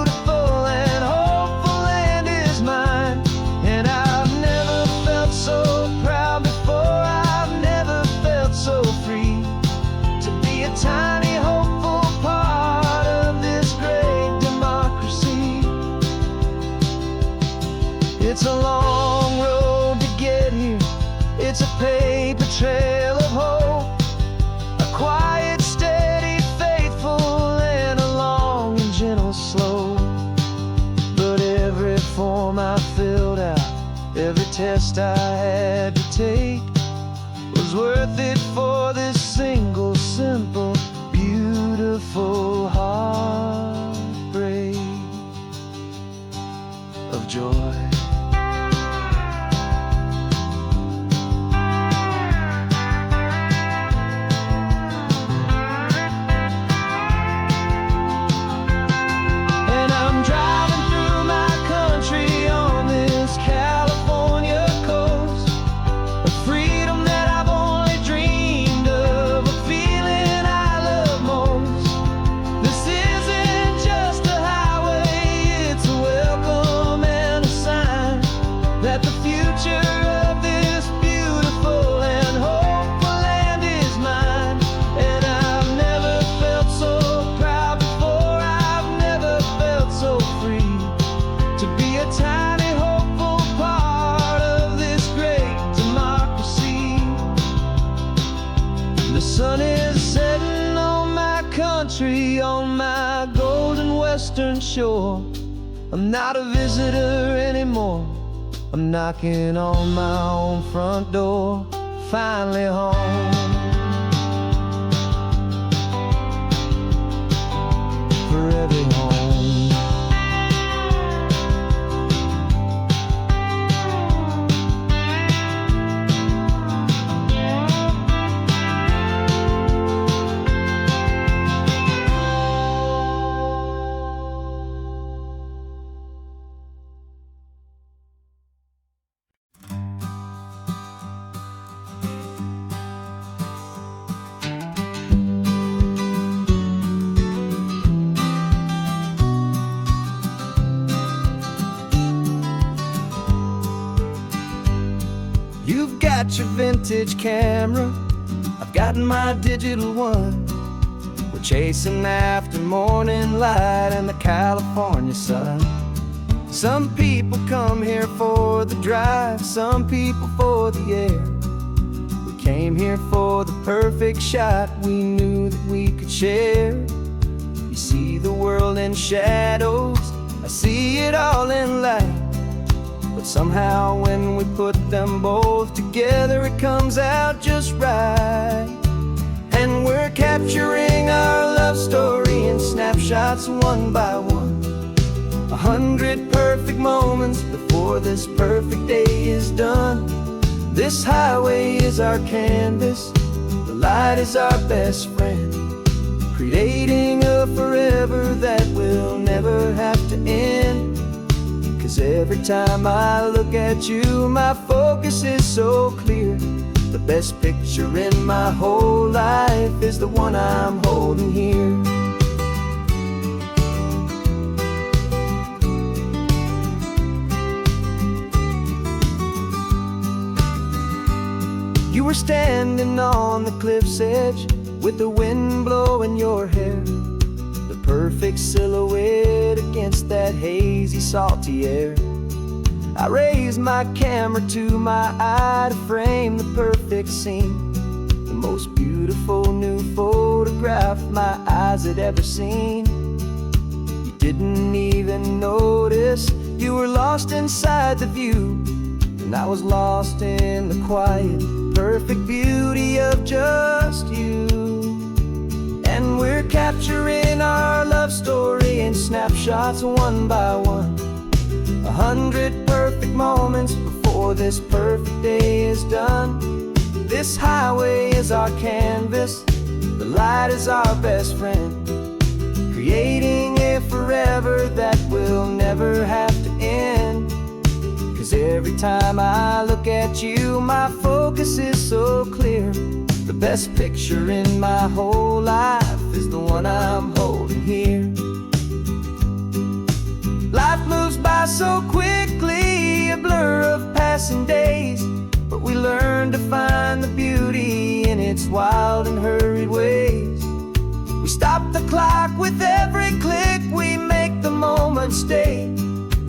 But every form I filled out, every test I had to take, was worth it for this single, simple, beautiful heartbreak of joy. On my golden western shore, I'm not a visitor anymore. I'm knocking on my own front door, finally home. Forever home. You've got your vintage camera, I've got my digital one. We're chasing after morning light and the California sun. Some people come here for the drive, some people for the air. We came here for the perfect shot we knew that we could share. You see the world in shadows, I see it all in light. But somehow when we put them both together, it comes out just right. And we're capturing our love story in snapshots one by one. 100 perfect moments before this perfect day is done. This highway is our canvas, the light is our best friend, creating a forever that will never have to end. 'Cause every time I look at you, my focus is so clear. The best picture in my whole life is the one I'm holding here. You were standing on the cliff's edge with the wind blowing your hair, the perfect silhouette against that hazy, salty air. I raised my camera to my eye to frame the perfect scene, the most beautiful new photograph my eyes had ever seen. You didn't even notice you were lost inside the view, and I was lost in the quiet, perfect beauty of just you. And we're capturing our love story in snapshots one by one. 100 perfect moments before this perfect day is done. This highway is our canvas, the light is our best friend, creating a forever that will never have to end. 'Cause every time I look at you, my focus is so clear. The best picture in my whole life is the one I'm holding here. Life moves by so quickly, a blur of passing days, but we learn to find the beauty in its wild and hurried ways. We stop the clock with every click, we make the moment stay,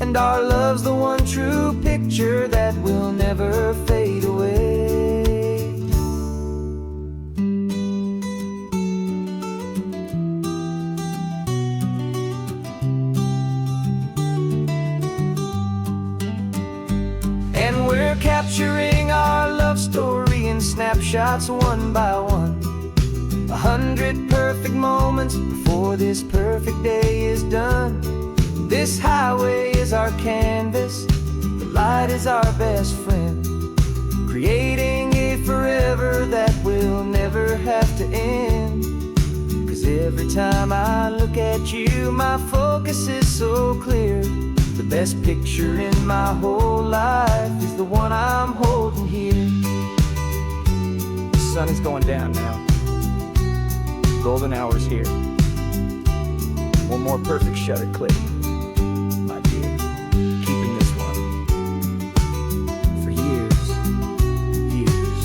and our love's the one true picture that will never fade away. capturing our love story in snapshots one by one. 100 perfect moments before this perfect day is done. This highway is our canvas, the light is our best friend, creating a forever that will never have to end. 'Cause every time I look at you, my focus is so clear. The best picture in my whole life is the one I'm holding here. The sun is going down now. Golden hour's here. One more perfect shutter click, my dear. Keeping this one for years, years.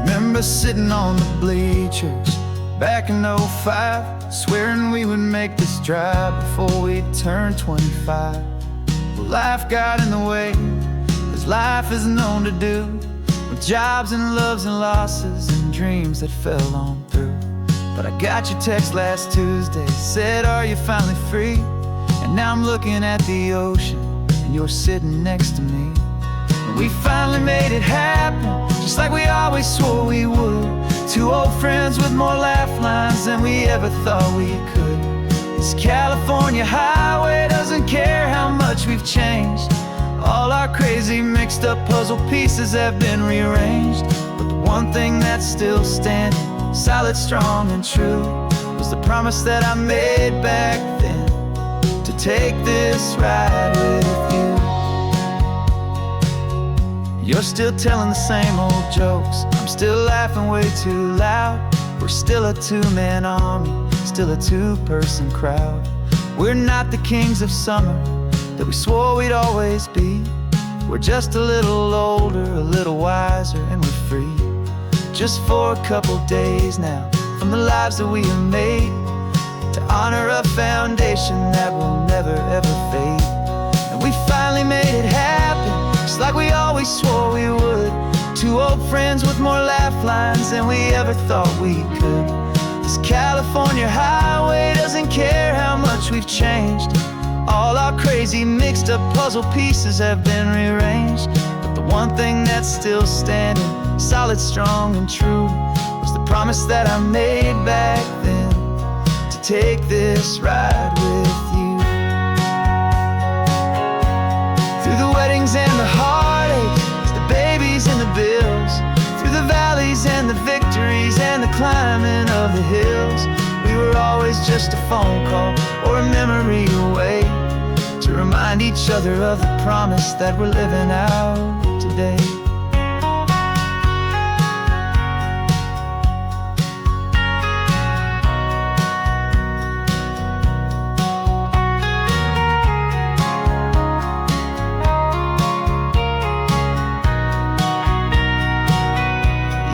Remember sitting on the bleachers back in '05, swearing we would make this drive before we turned 25. Well, life got in the way, as life is known to do, with jobs and loves and losses and dreams that fell on through. But I got your text last Tuesday, said, are you finally free? And now I'm looking at the ocean, and you're sitting next to me. We finally made it happen, just like we always swore we would. Two old friends with more laugh lines than we ever thought we could. This California highway doesn't care how much we've changed. All our crazy mixed up puzzle pieces have been rearranged. But the one thing that's still standing, solid, strong, and true, was the promise that I made back then, to take this ride with you. You're still telling the same old jokes, I'm still laughing way too loud. We're still a two-man army, still a two-person crowd. We're not the kings of summer that we swore we'd always be. We're just a little older, a little wiser, and we're free. Just for a couple days now, from the lives that we have made, to honor a foundation that will never ever fade. And we finally made it happen, just like we always swore we would. Two old friends with more laugh lines than we ever thought we could. This California highway doesn't care how much we've changed. All our crazy mixed up puzzle pieces have been rearranged. But the one thing that's still standing, solid, strong, and true, was the promise that I made back then, to take this ride with you. Through the weddings and the heartaches, the babies and the bills, through the valleys and the victories and the climbing of the hills, we were always just a phone call or a memory away, to remind each other of the promise that we're living out today.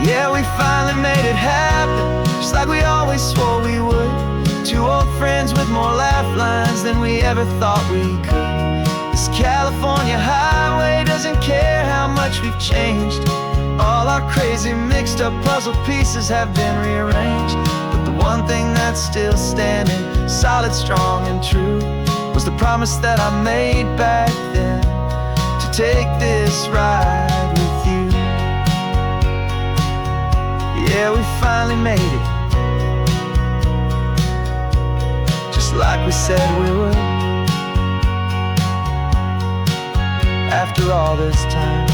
Yeah, we finally made it happen, just like we always swore we would. Two old friends with more laugh lines than we ever thought we could. This California highway doesn't care how much we've changed. All our crazy mixed up puzzle pieces have been rearranged. But the one thing that's still standing, solid, strong, and true, was the promise that I made back then, to take this ride with you. Yeah, we finally made it, just like we said we would. After all this time,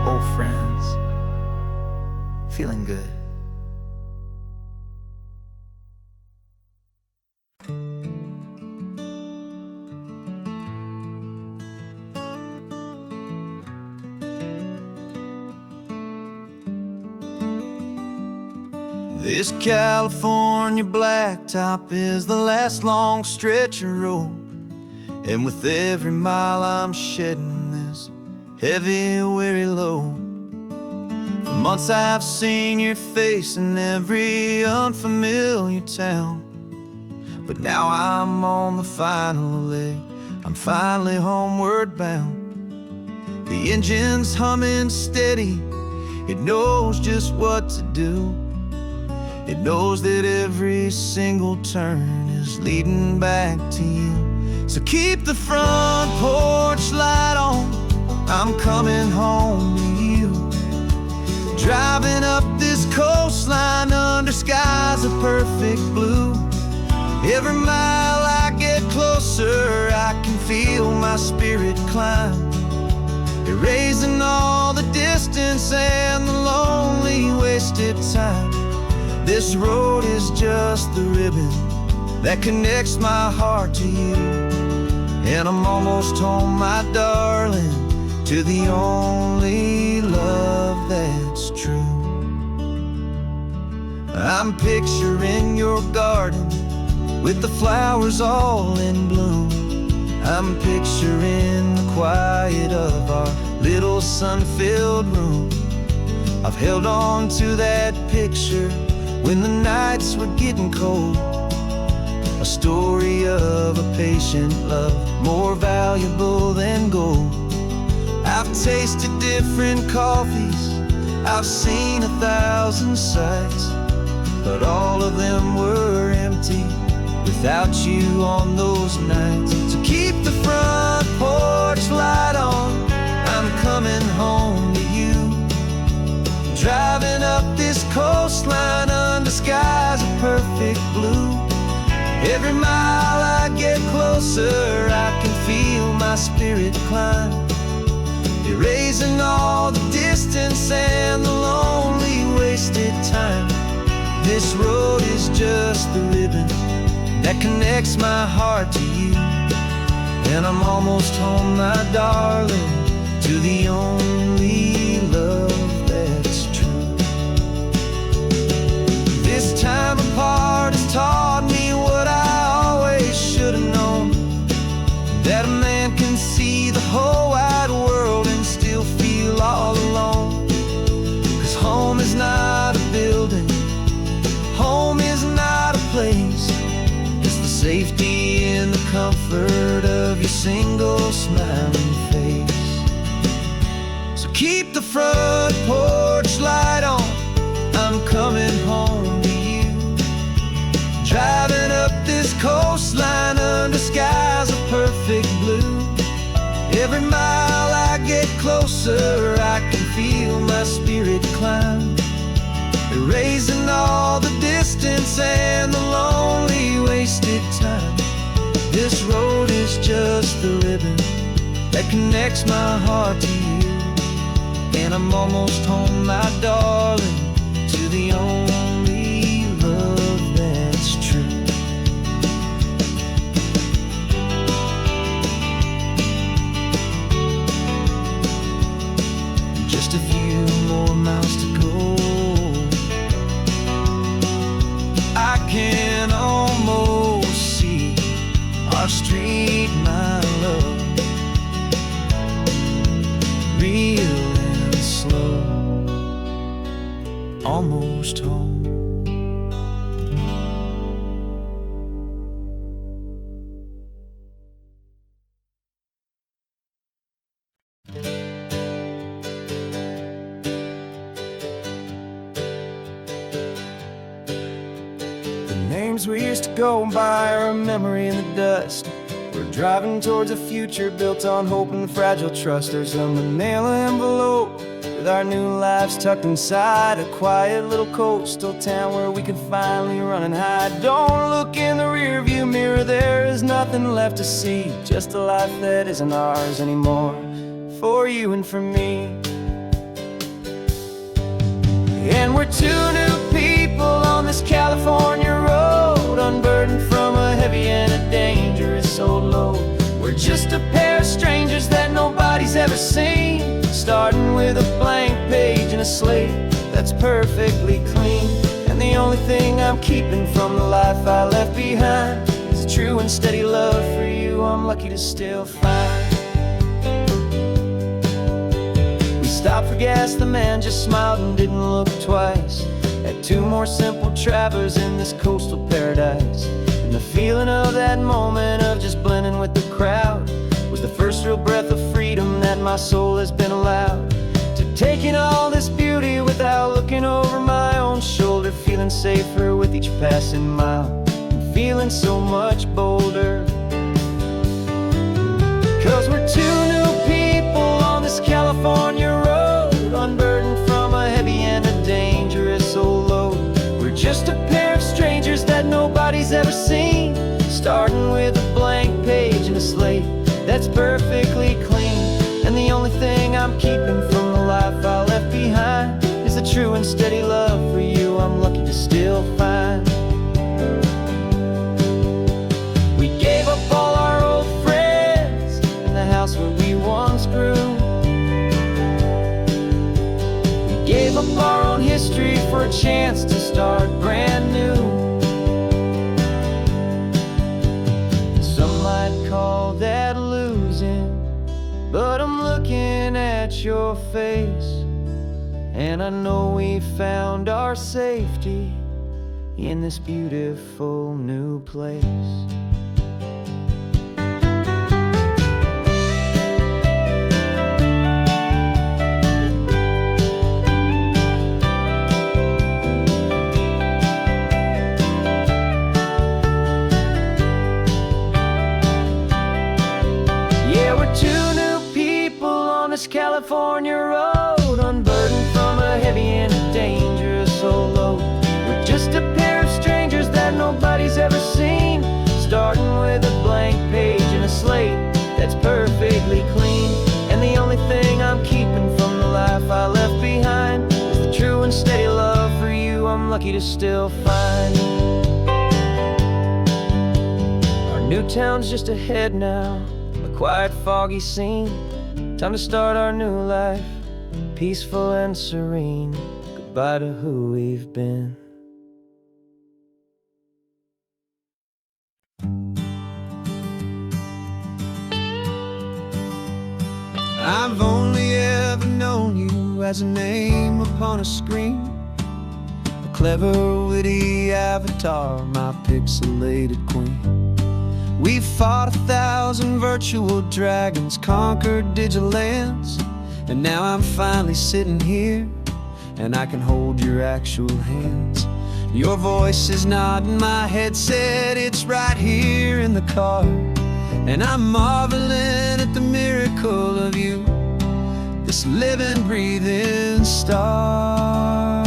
old friends, feeling good. This California blacktop is the last long stretch of road, and with every mile I'm shedding this heavy, weary load. For months I've seen your face in every unfamiliar town, but now I'm on the final leg. I'm finally homeward bound. The engine's humming steady. It knows just what to do. It knows that every single turn is leading back to you. So keep the front porch light on, I'm coming home to you. Driving up this coastline under skies of perfect blue. Every mile I get closer, I can feel my spirit climb, erasing all the distance and the lonely wasted time. This road is just the ribbon that connects my heart to you. And I'm almost home, my darling, to the only love that's true. I'm picturing your garden with the flowers all in bloom. I'm picturing the quiet of our little sun-filled room. I've held on to that picture when the nights were getting cold. A story of a patient love, more valuable than gold. I've tasted different coffees, I've seen 1,000 sights, but all of them were empty without you on those nights. So keep the front porch light on, I'm coming home to you. Driving up this coastline under skies of perfect blue. Every mile I get closer, I can feel my spirit climb, erasing all the distance and the lonely wasted time. This road is just the ribbon that connects my heart to you. And I'm almost home, my darling, to the only love that's true. This time apart has taught me what I always should have known, that a man can see the whole wide world and still feel all alone. 'Cause home is not a building, home is not a place, it's the safety and the comfort of your single smiling face. So keep the front porch light on, I'm coming home to you. Driving up this coastline under skies of perfect blue. Every mile I get closer, I can feel my spirit climb, erasing all the distance and the lonely wasted time. This road is just the ribbon that connects my heart to you. And I'm almost home, my darling, to the only love that's true. Just a few more miles to go, I can almost see our street, my love, real and slow, almost home. Names we used to go by are a memory in the dust. We're driving towards a future built on hope and fragile trust. There's a manila envelope with our new lives tucked inside, a quiet little coastal town where we can finally run and hide. Don't look in the rearview mirror, there is nothing left to see, just a life that isn't ours anymore, for you and for me. And we're two new people on this California road, unburdened from a heavy and a dangerous old load. We're just a pair of strangers that nobody's ever seen, starting with a blank page and a slate that's perfectly clean. And the only thing I'm keeping from the life I left behind is a true and steady love for you I'm lucky to still find. We stopped for gas past, the man just smiled and didn't look twice at two more simple travelers in this coastal paradise. And the feeling of that moment of just blending with the crowd was the first real breath of freedom that my soul has been allowed to take in all this beauty without looking over my own shoulder, feeling safer with each passing mile and feeling so much bolder. 'Cause we're two new people on this California road, unburdened from a heavy and a dangerous old load. We're just a pair of strangers that nobody's ever seen, starting with a blank page and a slate that's perfectly clean. And the only thing I'm keeping from the life I left behind is the true and steady love for you I'm lucky to still find. We gave up all our old friends and the house where we once grew. We gave up our own history for a chance to start brand new. Some might call that losing, but I'm looking at your face, and I know we found our safety in this beautiful new place. This California road, unburdened from a heavy and a dangerous old load. We're just a pair of strangers that nobody's ever seen, starting with a blank page and a slate that's perfectly clean. And the only thing I'm keeping from the life I left behind is the true and steady love for you I'm lucky to still find. Our new town's just ahead now, a quiet, foggy scene. Time to start our new life, peaceful and serene. Goodbye to who we've been. I've only ever known you as a name upon a screen, a clever, witty avatar, my pixelated queen. We fought 1,000 virtual dragons, conquered digital lands, and now I'm finally sitting here, and I can hold your actual hands. Your voice is not in my headset, it's right here in the car, and I'm marveling at the miracle of you, this living, breathing star.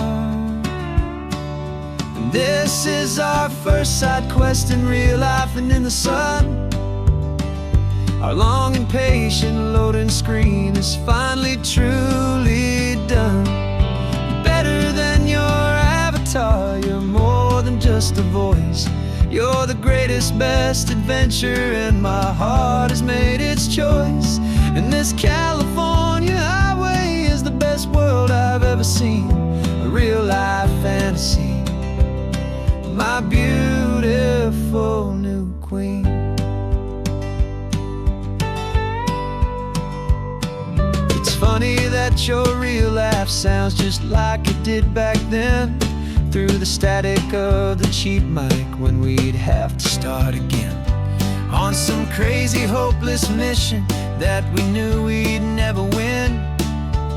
This is our first side quest in real life and in the sun. Our long and patient loading screen is finally truly done. You're better than your avatar, you're more than just a voice. You're the greatest, best adventure, and my heart has made its choice. And this California highway is the best world I've ever seen, a real life fantasy, my beautiful new queen. It's funny that your real life sounds just like it did back then, through the static of the cheap mic when we'd have to start again, on some crazy, hopeless mission that we knew we'd never win.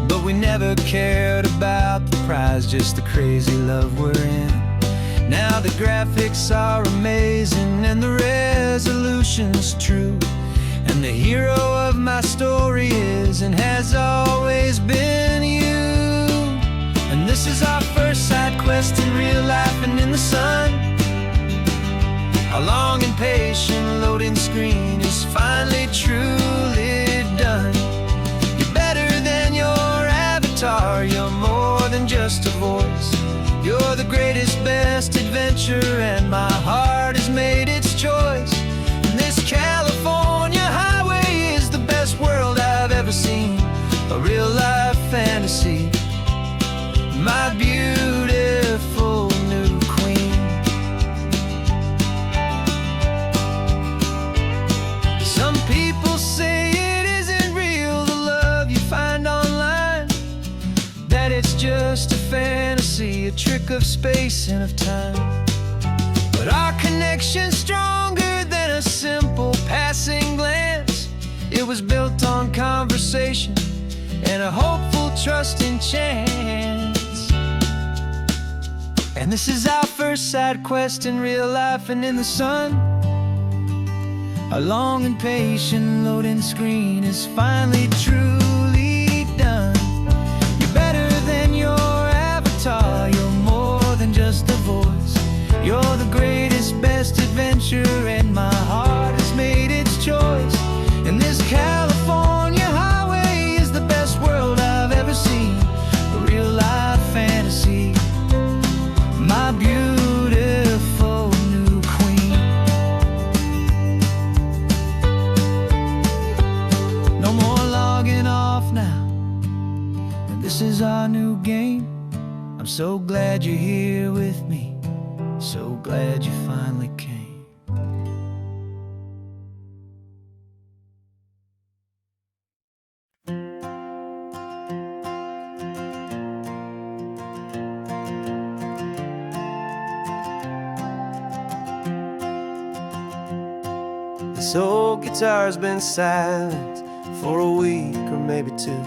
But we never cared about the prize, just the crazy love we're in. Now the graphics are amazing and the resolution's true, and the hero of my story is and has always been you. And this is our first side quest in real life and in the sun. Our long and patient loading screen is finally truly done. You're better than your avatar, you're more than just a voice. You're the greatest, best adventure, and my heart has made its choice. And this California highway is the best world I've ever seen, a real life fantasy, my beautiful new queen. Some people say it isn't real, the love you find online, a trick of space and of time. But our connection's stronger than a simple passing glance. It was built on conversation and a hopeful, trusting chance. And this is our first side quest in real life and in the sun. Our long and patient loading screen is finally truly done. You're better than your avatar, you're more than just a voice. You're the greatest, best adventure, and my heart has made its choice. And this California highway is the best world I've ever seen. A real life fantasy, my beautiful new queen. No more logging off now, and this is our new game. I'm so glad you're here with me, so glad you finally came. This old guitar's been silent for a week or maybe two,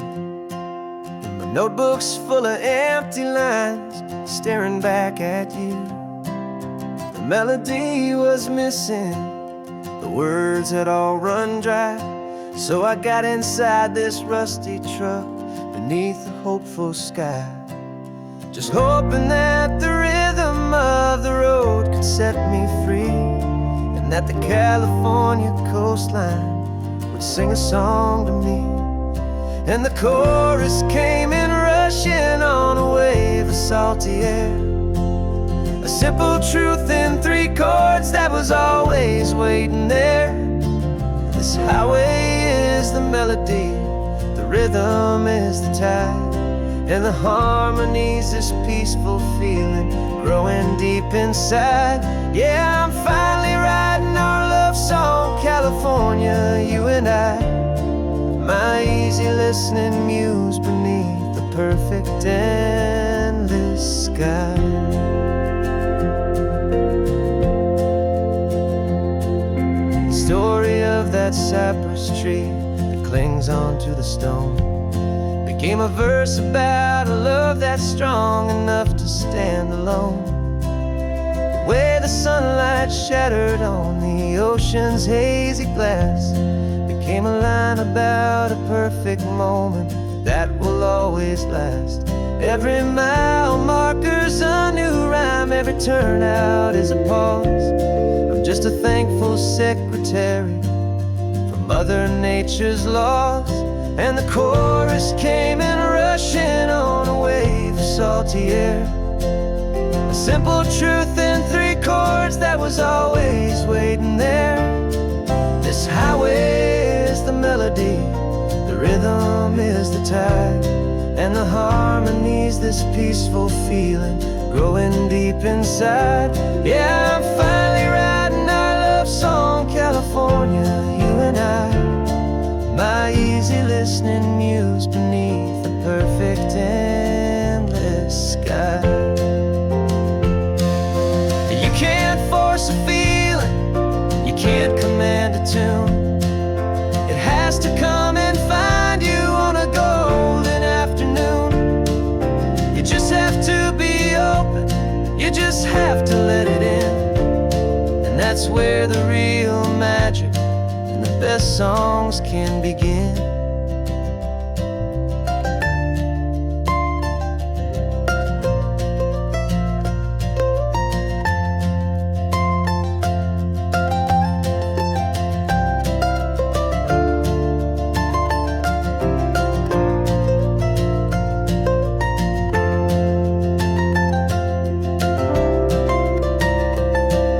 and my notebook's full of empty lines staring back at you. The melody was missing, the words had all run dry. So I got inside this rusty truck beneath a hopeful sky, just hoping that the rhythm of the road could set me free, and that the California coastline would sing a song to me. And the chorus came in rushing on a wave of salty air, a simple truth in 3 chords that was always waiting there. This highway is the melody, the rhythm is the tide, and the harmony's this peaceful feeling growing deep inside. Yeah, I'm finally writing our love song, California, you and I. My easy listening muse beneath the perfect endless sky. The story of that cypress tree that clings onto the stone became a verse about a love that's strong enough to stand alone. The way the sunlight shattered on the ocean's hazy glass became a line about a perfect moment that will always last. Every mile marker's a new rhyme, every turnout is a pause. I'm just a thankful secretary for Mother Nature's laws. And the chorus came in rushing on a wave of salty air, a simple truth in 3 chords that was always waiting there. This highway is the melody, the rhythm is the tide, and the harmony's this peaceful feeling growing deep inside. Yeah, I'm finally writing our love song, California, you and I. My easy listening muse beneath the perfect endless sky. You can't force a feeling, you can't command a tune. It has to come and find you on a golden afternoon. You just have to be open, you just have to let it in. And that's where the real magic, the best songs can begin.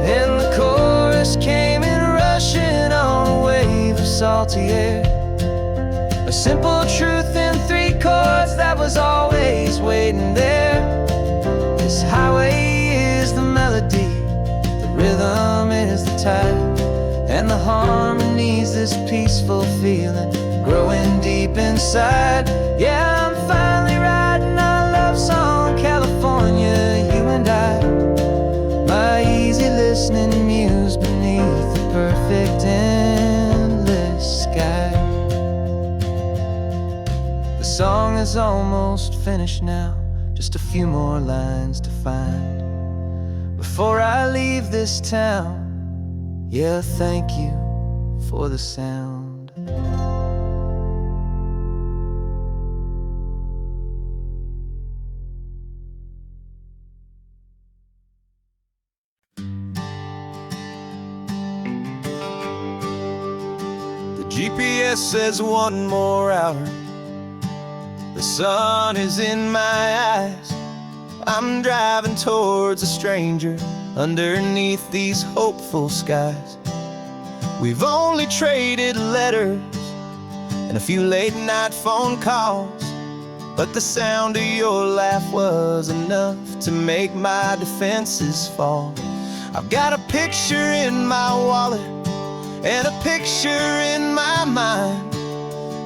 And the chorus came in rushing on a wave of salty air, a simple truth in 3 chords that was always waiting there. This highway is the melody, the rhythm is the tide, and the harmony's this peaceful feeling growing deep inside. Yeah, I'm finally writing our love song, California, song is almost finished now, just a few more lines to find before I leave this town. Yeah, thank you for the sound. The GPS says 1 more hour. The sun is in my eyes. I'm driving towards a stranger underneath these hopeful skies. We've only traded letters and a few late night phone calls, but the sound of your laugh was enough to make my defenses fall. I've got a picture in my wallet and a picture in my mind,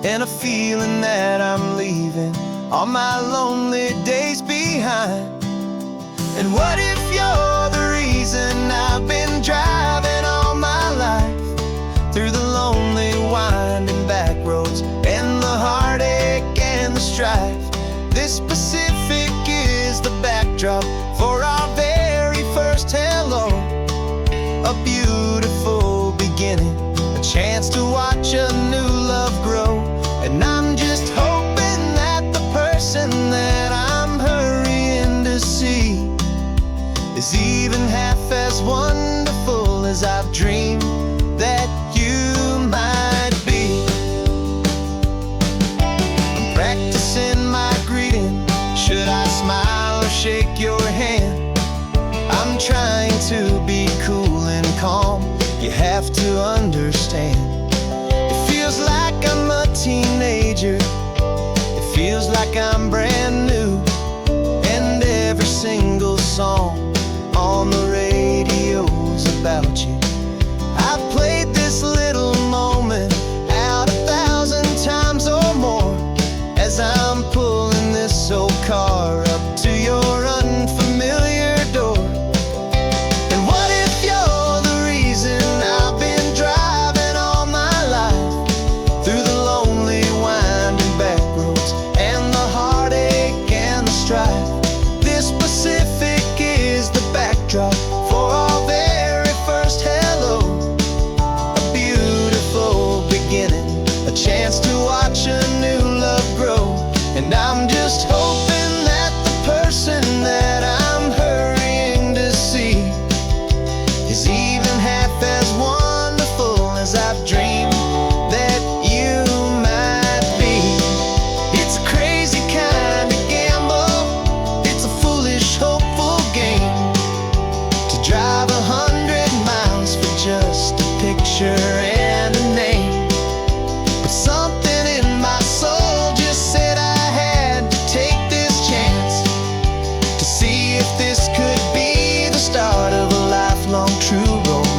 and a feeling that I'm leaving all my lonely days behind. And what if you're the reason I've been driving all my life, through the lonely winding back roads and the heartache and the strife? This Pacific is the backdrop for our very first hello, a beautiful beginning, a chance to watch a new love grow. And I'm just hoping that the person that I'm hurrying to see is even half as wonderful as I've dreamed that you might be. I'm practicing my greeting. Should I smile or shake your hand? I'm trying to be cool and calm. You have to understand. It feels like I'm a teenager. It feels like I'm brand new. And every single song on the radio's about you. I've played this little moment out 1,000 times or more as I'm pulling this old car up to your unfamiliar door. And what if you're the reason I've been driving all my life, through the lonely winding back roads and the heartache and the strife? This Pacific is the backdrop for our very first hello, a beautiful beginning, a chance to watch a new love grow. And I'm just hoping that the person that I'm hurrying to see is even half as wonderful as I've dreamed that you might be. It's a crazy kind of gamble, it's a foolish, hopeful game, to drive 100 miles for just a picture and a name. But something in my soul just said I had to take this chance, to see if this could be the start of a lifelong true romance.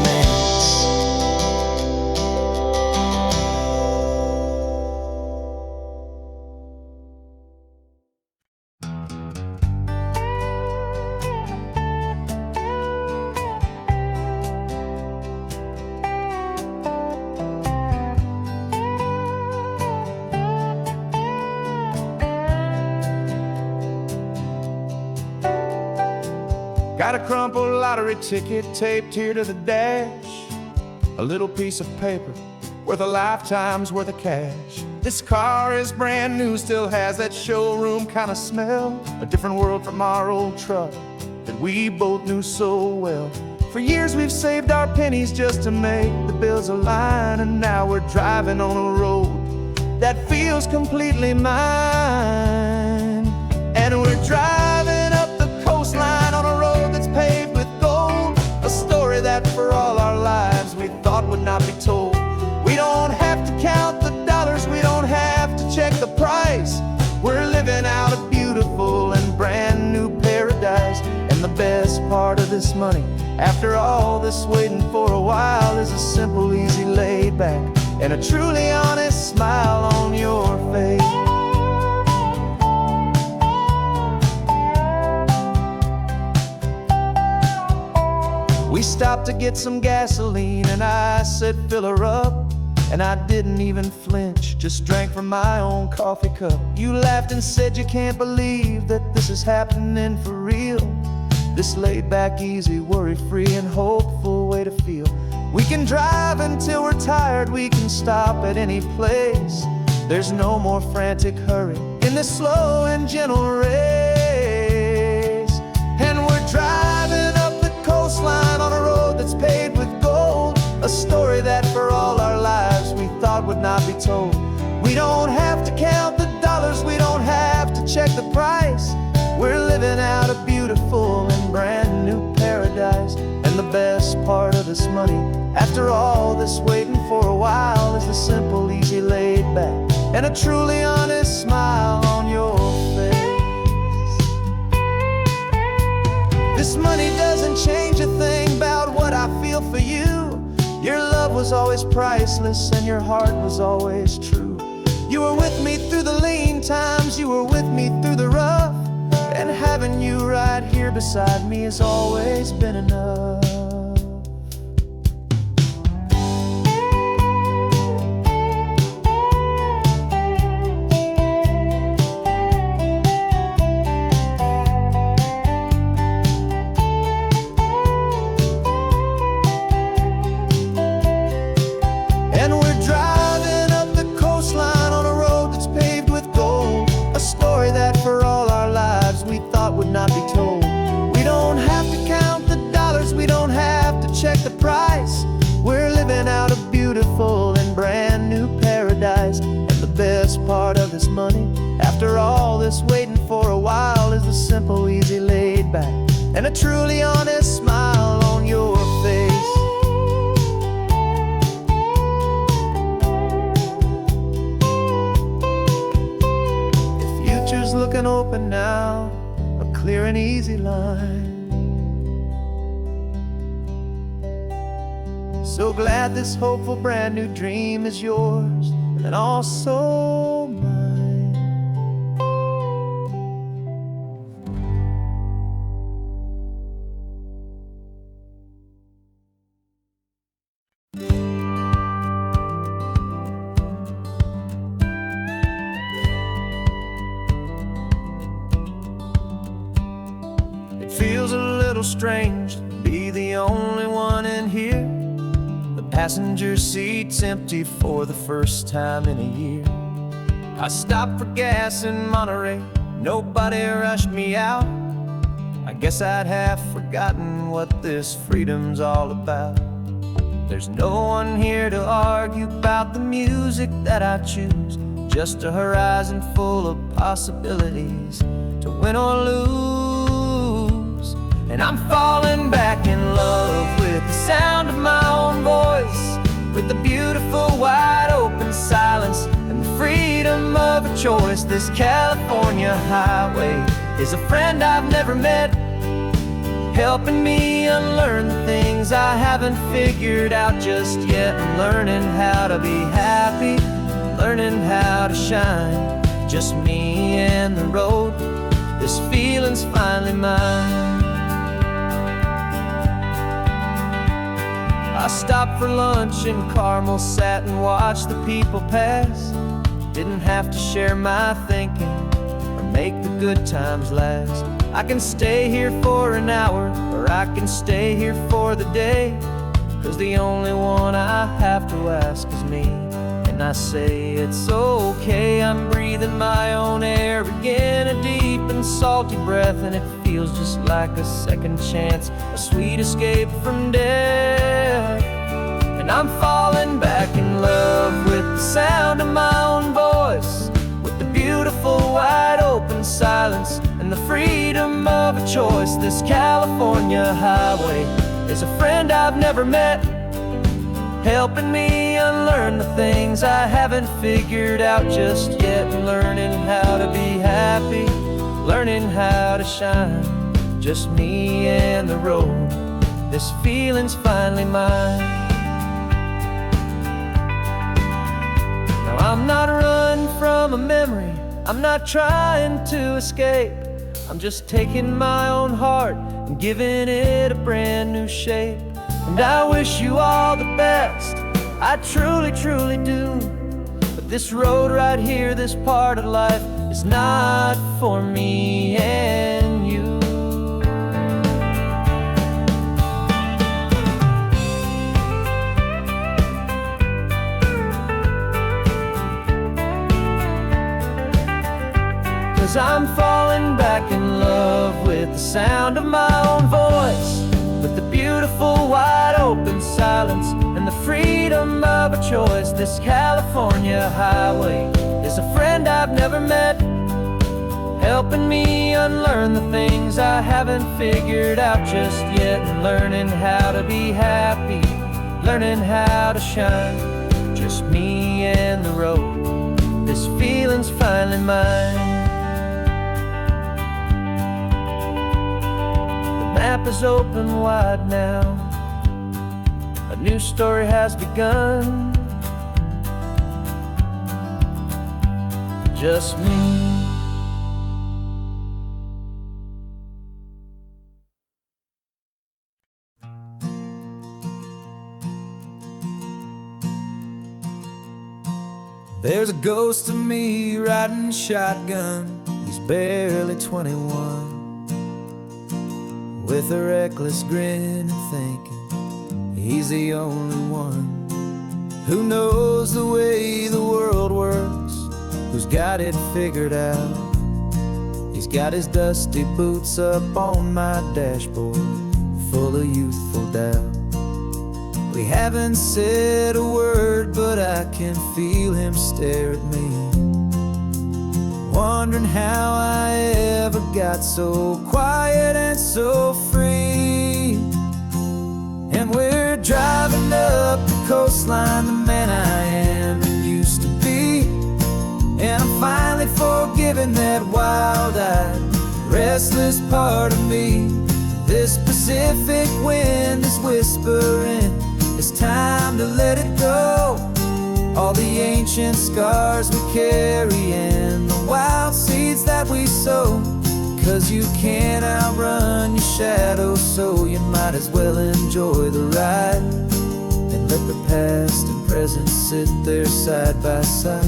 Got a crumpled lottery ticket taped here to the dash, a little piece of paper worth a lifetime's worth of cash. This car is brand new, still has that showroom kind of smell, a different world from our old truck that we both knew so well. For years we've saved our pennies just to make the bills align, and now we're driving on a road that feels completely mine. And we're driving up the coastline on a road that's paved with gold, a story that for all our lives we thought would not be told. We don't have to count the dollars, we don't have to check the price. We're living out a beautiful and brand new paradise. And the best part of this money, after all this waiting for a while, is a simple, easy, laid back, and a truly honest smile on your face. We stopped to get some gasoline, and I said, fill her up. and I didn't even flinch, just drank from my own coffee cup. You laughed and said you can't believe that this is happening for real. This laid back, easy, worry-free and hopeful way to feel. We can drive until we're tired, we can stop at any place. There's no more frantic hurry in this slow and gentle race. And we're driving up the coastline on a road that's paved with gold, a story that for all our lives we thought would not be told. We don't have to count the dollars, we don't have to check the price. We're living out a beautiful and brand new paradise. And the best part of this money, after all this waiting for a while, is the simple, easy, laid back, and a truly honest smile on your face. This money doesn't change a thing about what I feel for you. Your love was always priceless and your heart was always true. You were with me through the lean times, you were with me through the rough, and having you right here beside me has always been enough. Would not be told. We don't have to count the dollars, we don't have to check the price. We're living out a beautiful and brand new paradise. And the best part of this money, after all this waiting for a while, is the simple, easy, laid back, and a truly honest smile on your face. The future's looking open now, clear and easy line. So glad this hopeful brand new dream is yours and also mine. Feels a little strange to be the only one in here. The passenger seat's empty for the first time in a year. I stopped for gas in Monterey, nobody rushed me out. I guess I'd have forgotten what this freedom's all about. There's no one here to argue about the music that I choose, just a horizon full of possibilities to win or lose. And I'm falling back in love with the sound of my own voice, with the beautiful wide open silence and the freedom of a choice. This California highway is a friend I've never met, helping me unlearn the things I haven't figured out just yet. I'm learning how to be happy, learning how to shine, just me and the road. This feeling's finally mine. I stopped for lunch in Carmel, sat and watched the people pass. Didn't have to share my thinking or make the good times last. I can stay here for an hour, or I can stay here for the day, 'cause the only one I have to ask is me. And I say it's okay, I'm breathing my own air again, a deep and salty breath, and it feels just like a second chance, a sweet escape from death. And I'm falling back in love with the sound of my own voice, with the beautiful wide open silence and the freedom of a choice. This California highway is a friend I've never met, helping me unlearn the things I haven't figured out just yet. Learning how to be happy, learning how to shine, just me and the road. This feeling's finally mine. Now I'm not running from a memory, I'm not trying to escape. I'm just taking my own heart and giving it a brand new shape. And I wish you all the best, I truly, truly do. But this road right here, this part of life, is not for me and you. Cause I'm falling back in love with the sound of my own voice, with the beautiful wide open silence and the freedom of a choice. This California highway is a friend I've never met, helping me unlearn the things I haven't figured out just yet, and learning how to be happy, learning how to shine. Just me and the road, this feeling's finally mine. The map is open wide now, a new story has begun. Just me. There's a ghost of me riding shotgun. He's barely 21, with a reckless grin and thinking he's the only one who knows the way the world works, who's got it figured out. He's got his dusty boots up on my dashboard, full of youthful doubt. We haven't said a word, but I can feel him stare at me, wondering how I ever got so quiet and so free. And we're driving up the coastline, the man I am and used to be, and I'm finally forgiving that wild-eyed, restless part of me. This Pacific wind is whispering, it's time to let it go. All the ancient scars we carry and the wild seeds that we sow. Cause you can't outrun your shadow, so you might as well enjoy the ride and let the past and present sit there side by side.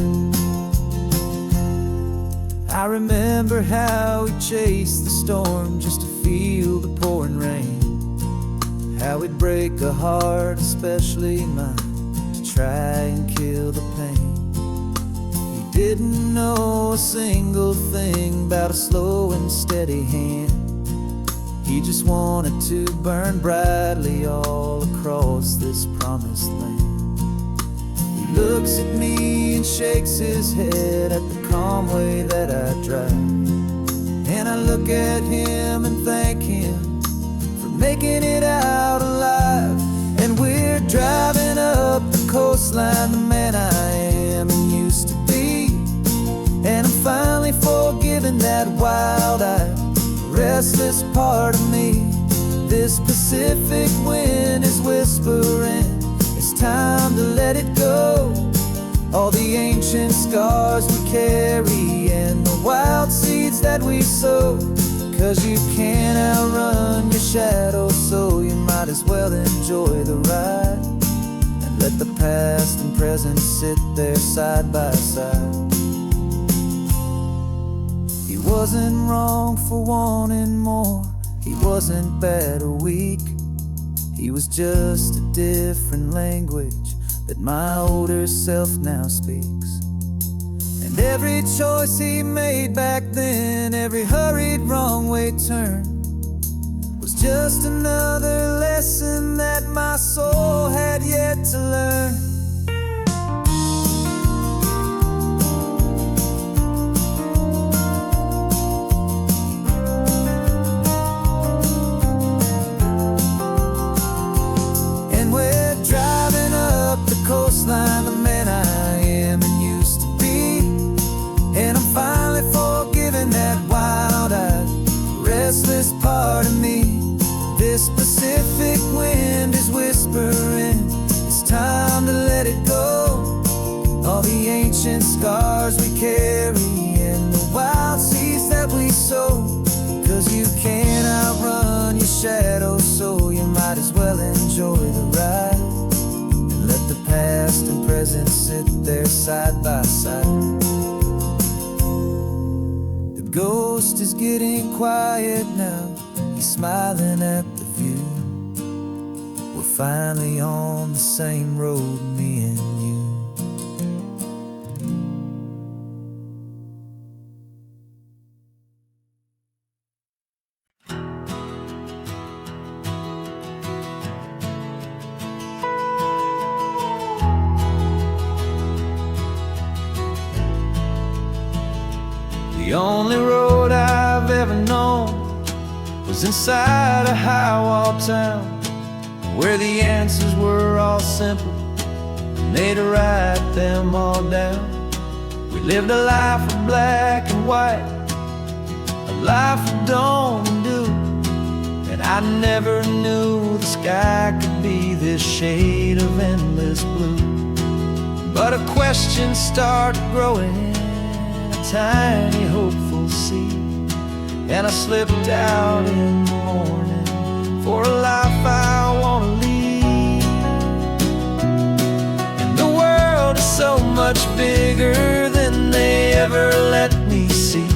I remember how we chased the storm just to feel the pouring rain, how we'd break a heart, especially mine, to try and kill the pain. He didn't know a single thing about a slow and steady hand. He just wanted to burn brightly all across this promised land. He looks at me and shakes his head at the calm way that I drive, and I look at him and thank him for making it out alive. And we're driving up the coastline, the man I am and used to be, and I'm finally forgiving that wild-eyed, restless part of me. This Pacific wind is whispering, it's time to let it go. All the ancient scars we carry and the wild seeds that we sow. Cause you can't outrun your shadow, so you might as well enjoy the ride and let the past and present sit there side by side. He wasn't wrong for wanting more, he wasn't bad or weak. He was just a different language that my older self now speaks. And every choice he made back then, every hurried wrong way turn, was just another lesson that my soul had yet to learn. And we're driving up the coastline, the man I am and used to be, and I'm finally forgiving that wild-eyed, restless part of me. This Pacific wind is whispering, it's time to let chairs and sit there side by side. The ghost is getting quiet now, he's smiling at the view. We're finally on the same road, me and you. The only road I've ever known was inside a high-wall town, where the answers were all simple and they'd write them all down. We lived a life of black and white, a life of dawn and dew, and I never knew the sky could be this shade of endless blue. But a question started growing, tiny hopeful seed, and I slipped out in the morning for a life I want to lead. And the world is so much bigger than they ever let me see,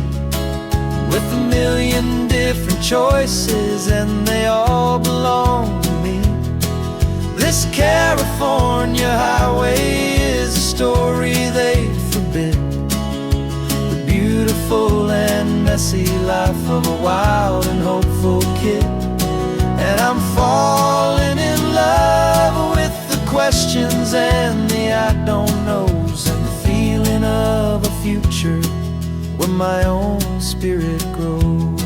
with a million different choices and they all belong to me. This California highway is a story they forbid, beautiful and messy life of a wild and hopeful kid. And I'm falling in love with the questions and the I don't knows, and the feeling of a future where my own spirit grows.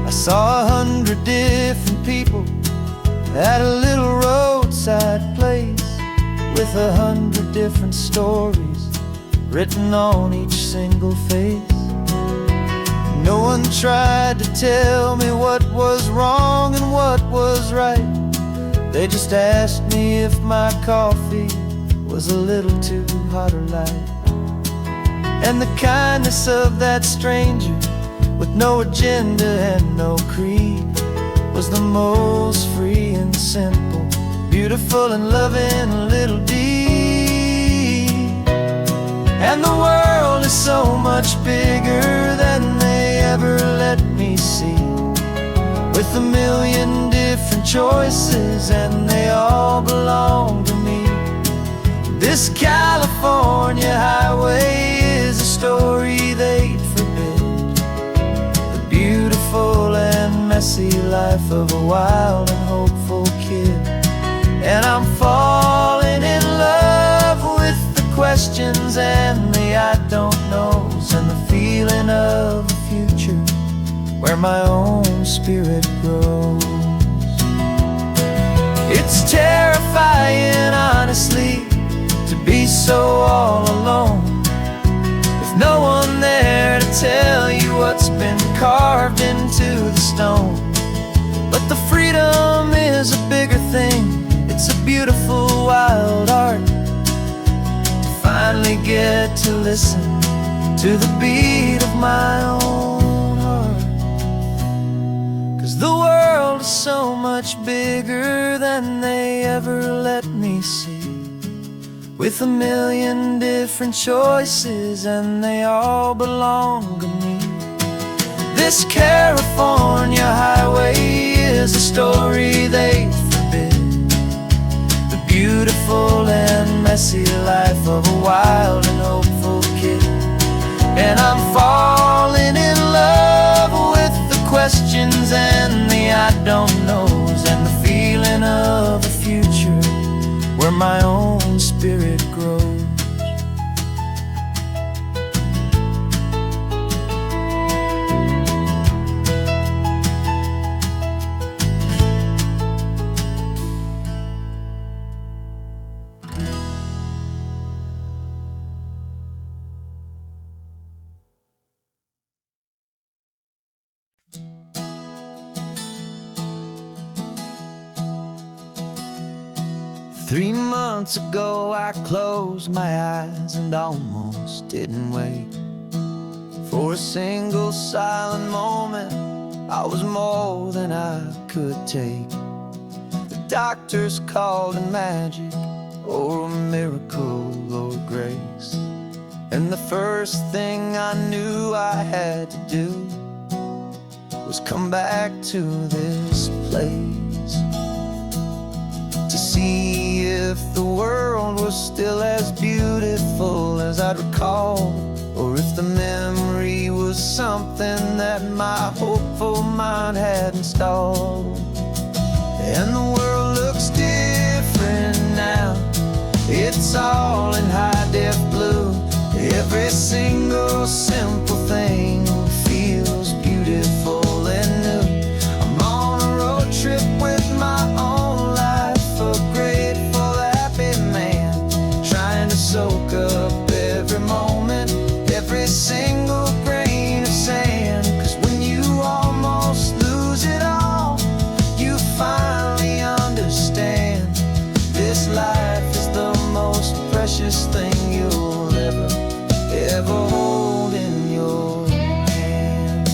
I saw 100 different people at a little roadside place, with 100 different stories written on each single face. No one tried to tell me what was wrong and what was right. They just asked me if my coffee was a little too hot or light. And the kindness of that stranger, with no agenda and no creed, was the most free and simple, beautiful and loving a little deed. And the world is so much bigger than they ever let me see, with a million different choices and they all belong to me. This California highway is a story they'd forbid, the beautiful and messy life of a wild and hopeful kid. And I'm falling in love with the questions and the I don't knows, and the feeling of a future where my own spirit grows. It's terrifying, honestly, to be so all alone, with no one there to tell you what's been carved into the stone. But the freedom is a bigger thing, it's a beautiful wild art, to finally get to listen to the beat of my own heart. 'Cause the world is so much bigger than they ever let me see, with a million different choices and they all belong to me. This California highway is a story they forbid, the beautiful and messy life of a wild and hopeful kid. And I'm falling in love with the questions and the I don't knows, and the feeling of a future where my own spirit grows. Three months ago I closed my eyes and almost didn't wait for a single silent moment. I was more than I could take. The doctors called it magic, or a miracle, or grace. And the first thing I knew I had to do was come back to this place, to see if the world was still as beautiful as I'd recall, or if the memory was something that my hopeful mind had installed. And the world looks different now, it's all in high-def blue. Every single simple thing feels beautiful and new. I'm on a road trip with my own life, a grateful, happy man, trying to soak up every moment, every single grain of sand. 'Cause when you almost lose it all, you finally understand this life is the most precious thing you'll ever hold in your hand.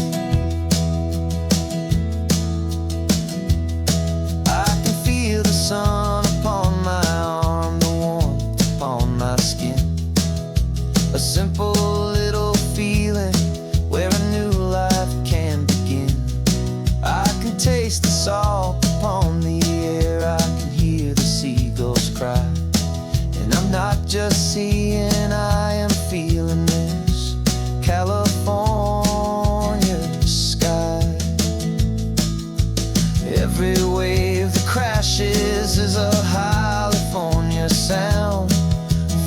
I can feel the sun upon my arm, the warmth upon my skin, a simple little feeling where a new life can begin. I can taste the salt upon the air, I can hear the seagulls cry, and I'm not just seeing, I am feeling this California sky. Every wave that crashes is a California sound,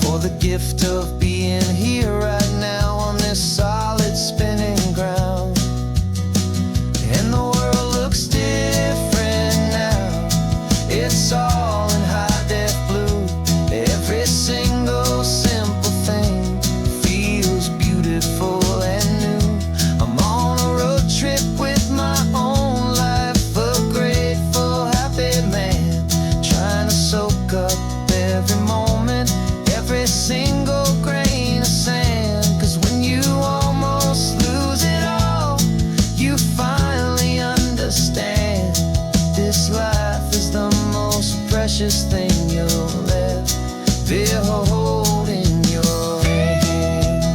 for the gift of being here right now on this solid spinning ground. And the world looks different now, it's all in high-def blue. Every single simple thing feels beautiful and new. I'm on a road trip with my own life, a grateful, happy man, trying to soak up every moment, every single grain of sand. 'Cause when you almost lose it all, you finally understand this life is the most precious thing you'll ever hold in your hand.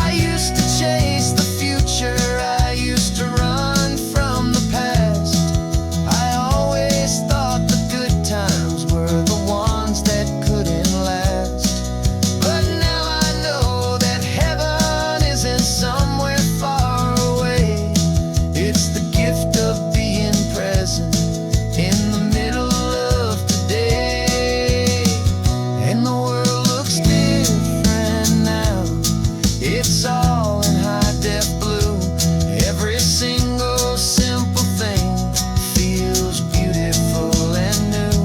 I used to chase the future, I used to run from the past. I always thought the good times were the ones that couldn't last. But now I know that heaven isn't somewhere far away. It's the gift of being present in the middle of today. And the world looks different now, it's all in high-def blue. Every single simple thing feels beautiful and new.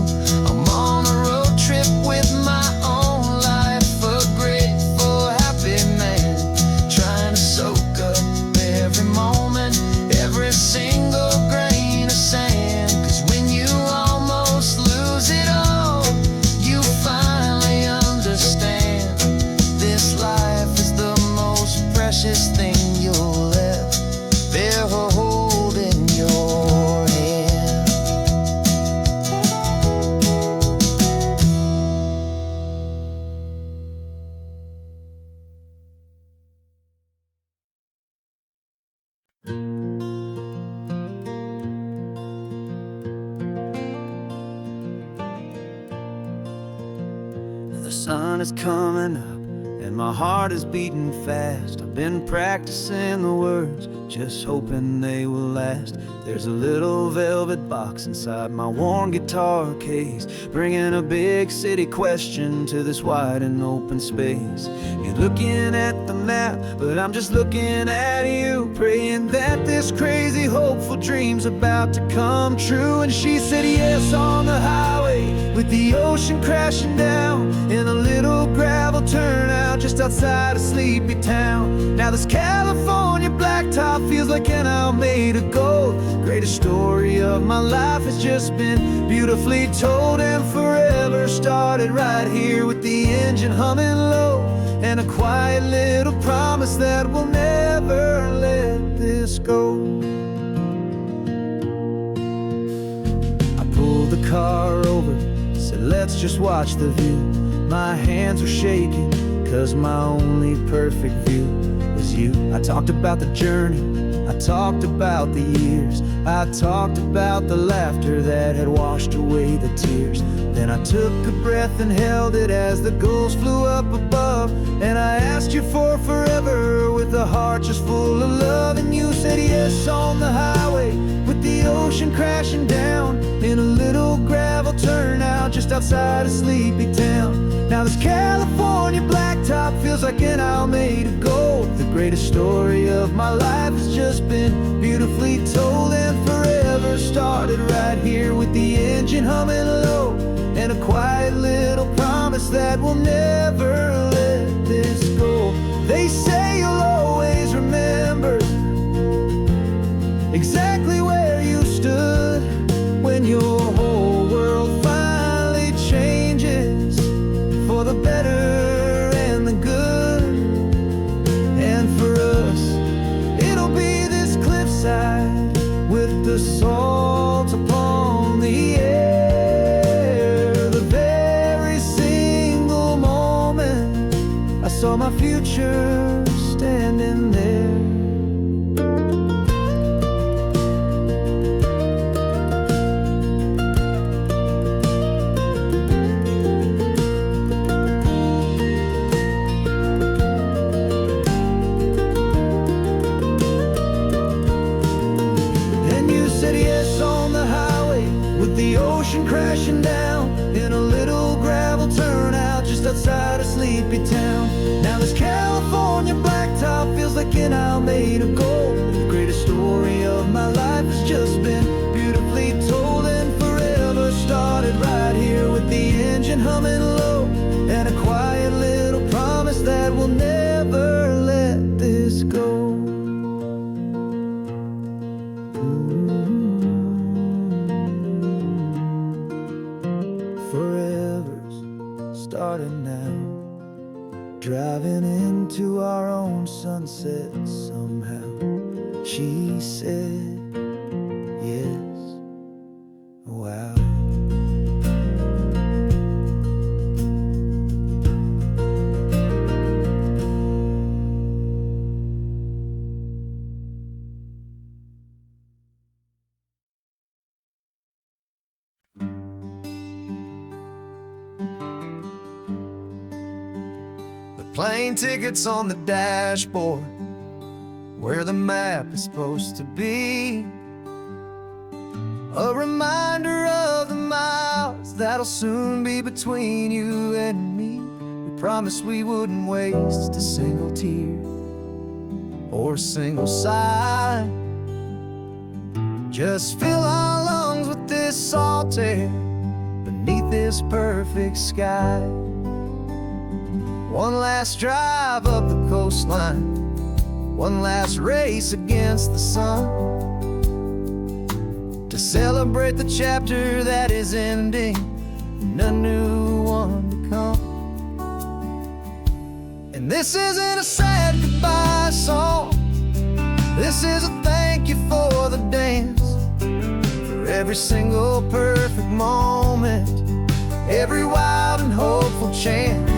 I'm on a road trip with my own life, a grateful, happy man, trying to soak up every moment, every single grain of sand. 'Cause when you almost lose it all, you finally understand this life is the most precious thing you'll ever hold in your hand. The sun is coming up and my heart is beating fast. I've been practicing the words, just hoping they will last. There's a little velvet box inside my worn guitar case, bringing a big city question to this wide and open space. You're looking at the map, but I'm just looking at you, praying that this crazy hopeful dream's about to come true. And she said yes on the highway, with the ocean crashing down, in a little gravel turnout just outside a sleepy town. Now this California blacktop feels like an hour made of gold. Greatest story of my life has just been beautifully told, and forever started right here with the engine humming low, and a quiet little promise that we'll never let this go. car over, said let's just watch the view. My hands were shaking, cause my only perfect view was you. I talked about the journey, I talked about the years, I talked about the laughter that had washed away the tears. Then I took a breath and held it as the gulls flew up above, and I asked you for forever with a heart just full of love. And you said yes on the highway with the ocean crashing down in a little gravel turnout just outside of Sleepy Town. Now this California blacktop feels like an Alameda Gold. The greatest story of my life has just been beautifully told, and forever started right here with the engine humming low, and a quiet little promise that we'll never let this go. They say you'll always remember exactly where you stood when your whole world finally changes for the better and the good. And for us, it'll be this cliffside with the salt upon the air. The very single moment I saw my future standing there. The ocean crashing down in a little gravel turnout just outside of Sleepy Town. Now this California blacktop feels like an Alameda Gold. The greatest story of my life has just been beautifully told, and forever started right here with the engine humming low, and a quiet little promise that we'll never let this go. Starting now, driving into our own sunset somehow. She said yes, wow. Plane tickets on the dashboard, where the map is supposed to be. A reminder of the miles that'll soon be between you and me. We promised we wouldn't waste a single tear or a single sigh. Just fill our lungs with this salt air beneath this perfect sky. One last drive up the coastline, one last race against the sun, to celebrate the chapter that is ending and a new one to come. And this isn't a sad goodbye song, this is a thank you for the dance, for every single perfect moment, every wild and hopeful chance.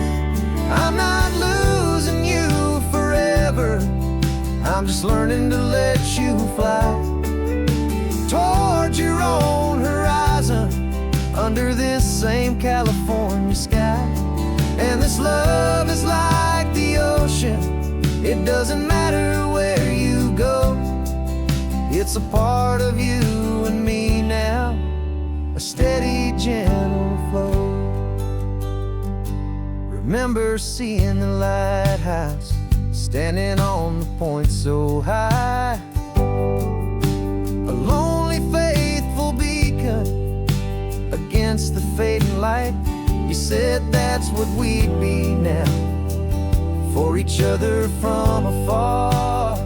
I'm not losing you forever, I'm just learning to let you fly toward your own horizon under this same California sky. And this love is like the ocean, it doesn't matter where you go, it's a part of you and me now, a steady, gentle flow. Remember seeing the lighthouse, standing on the point so high, a lonely, faithful beacon against the fading light. You said that's what we'd be now, for each other from afar.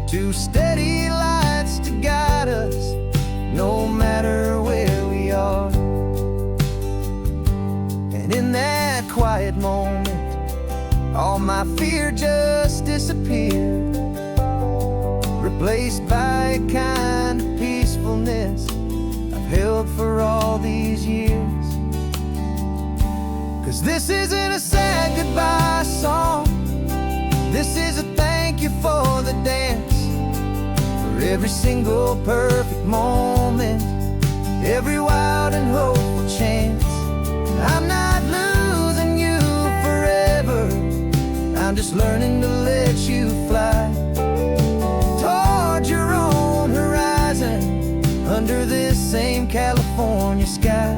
Two steady lights to guide us, no matter where we are. And in that quiet moment, all my fear just disappeared, replaced by a kind of peacefulness I've held for all these years. 'Cause this isn't a sad goodbye song, this is a thank you for the dance, for every single perfect moment, every wild and hopeful chance. I'm not losing you forever, I'm just learning to let you fly toward your own horizon, under this same California sky.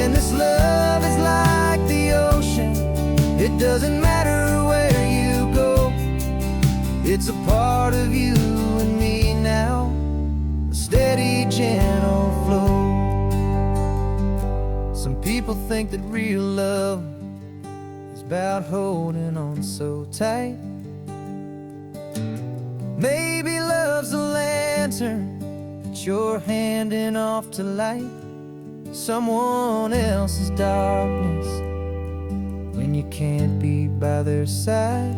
And this love is like the ocean, it doesn't matter where you go, it's a part of you and me now, a steady, gentle flow. Some people think that real love is about holding on so tight. Maybe love's a lantern that you're handing off to light someone else's darkness when you can't be by their side.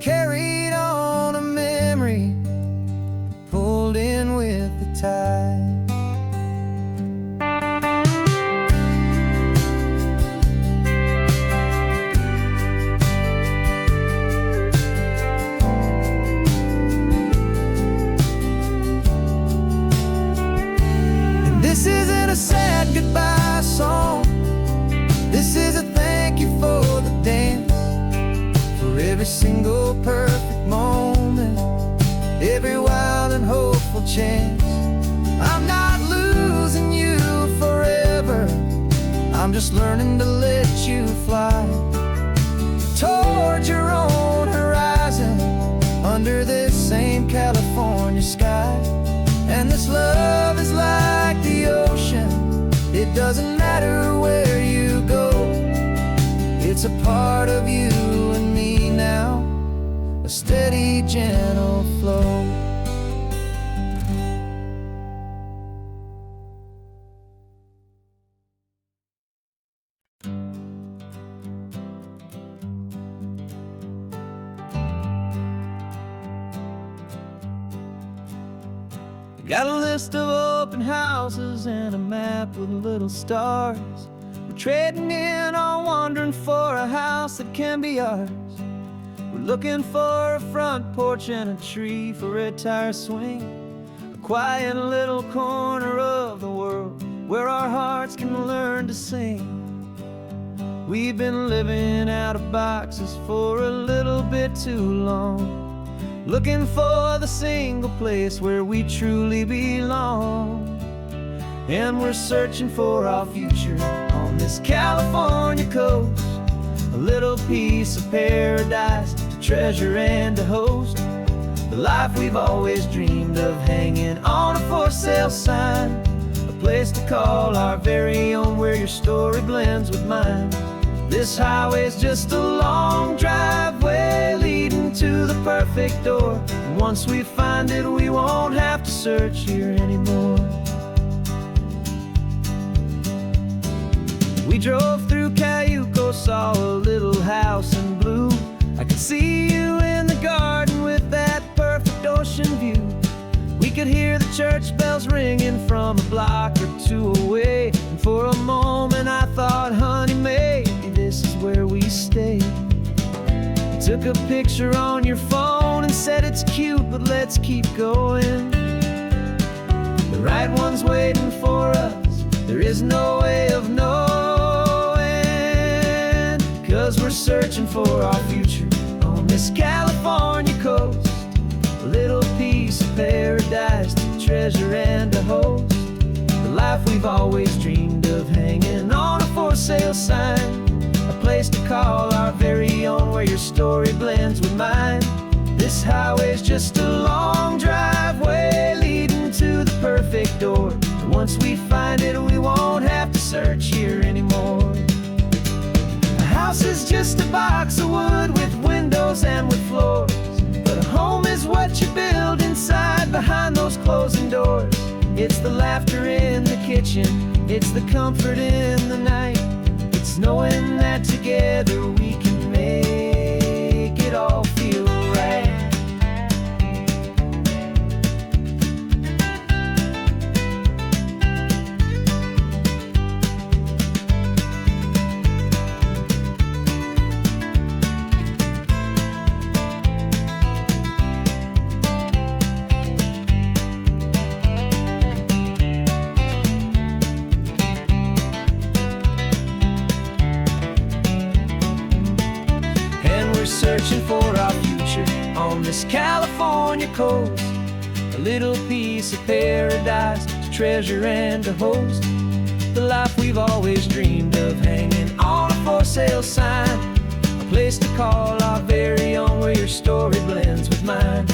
Carried on a memory, pulled in with the tide. This isn't a sad goodbye song, this is a thank you for the dance, for every single perfect moment, every wild and hopeful chance. I'm not losing you forever, I'm just learning to let you fly toward your own horizon, under this same California sky. And this love is like the ocean, it doesn't matter where you go, it's a part of you and me now, a steady, gentle flow. Got a list of open houses and a map with little stars. We're trading in on wandering for a house that can be ours. We're looking for a front porch and a tree for a tire swing, a quiet little corner of the world where our hearts can learn to sing. We've been living out of boxes for a little bit too long, looking for the single place where we truly belong. And we're searching for our future on this California coast, a little piece of paradise to treasure and to host, the life we've always dreamed of, hanging on a for sale sign, a place to call our very own, where your story blends with mine. This highway's just a long driveway leading to the perfect door, and once we find it, we won't have to search here anymore. We drove through Cayuco, saw a little house in blue. I could see you in the garden with that perfect ocean view. We could hear the church bells ringing from a block or two away, and for a moment I thought, honey, maybe this is where we stay. You took a picture on your phone and said it's cute, but let's keep going. The right one's waiting for us, there is no way of knowing, 'cause we're searching for our future on this California coast, a little piece of paradise to treasure and to host, the life we've always dreamed of, hanging on a for sale sign, a place to call our very own, where your story blends with mine. This highway's just a long driveway leading to the perfect door, and once we find it, we won't have to search here anymore. A house is just a box of wood with windows and with floors, but a home is what you build inside behind those closing doors. It's the laughter in the kitchen, it's the comfort in the night, it's knowing that together we can make it all feel right. we're searching for our future on this California coast. A little piece of paradise to treasure and to host. The life we've always dreamed of, hanging on a for sale sign. A place to call our very own, where your story blends with mine.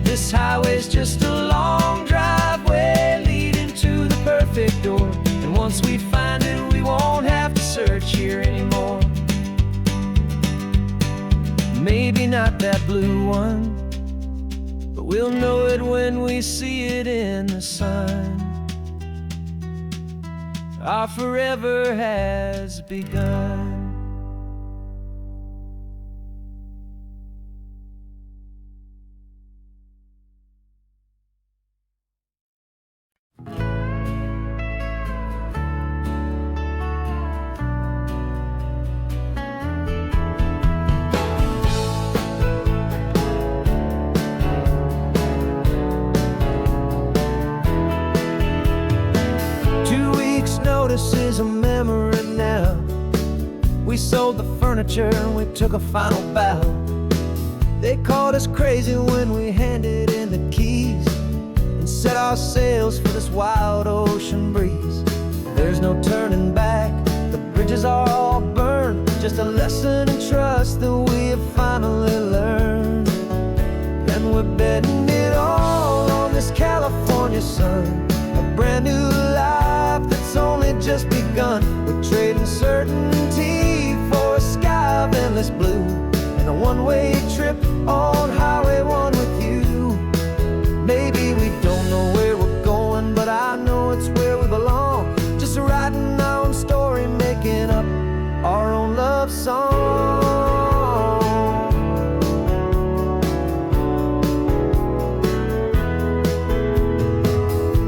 This highway's just a long driveway leading to the perfect door. And once we find it, we won't have to search here anymore. Maybe not that blue one, but we'll know it when we see it in the sun. Our forever has begun. Notice is a memory now. We sold the furniture and we took a final bow. They called us crazy when we handed in the keys and set our sails for this wild ocean breeze. There's no turning back, the bridges are all burned. Just a lesson in trust that we have finally learned. And we're betting it all on this California sun. A brand new life that's only just begun. We're trading certainty for a sky of endless blue, and a one-way trip on Highway 1 with you. Maybe we don't know where we're going, but I know it's where we belong. Just writing our own story, making up our own love song.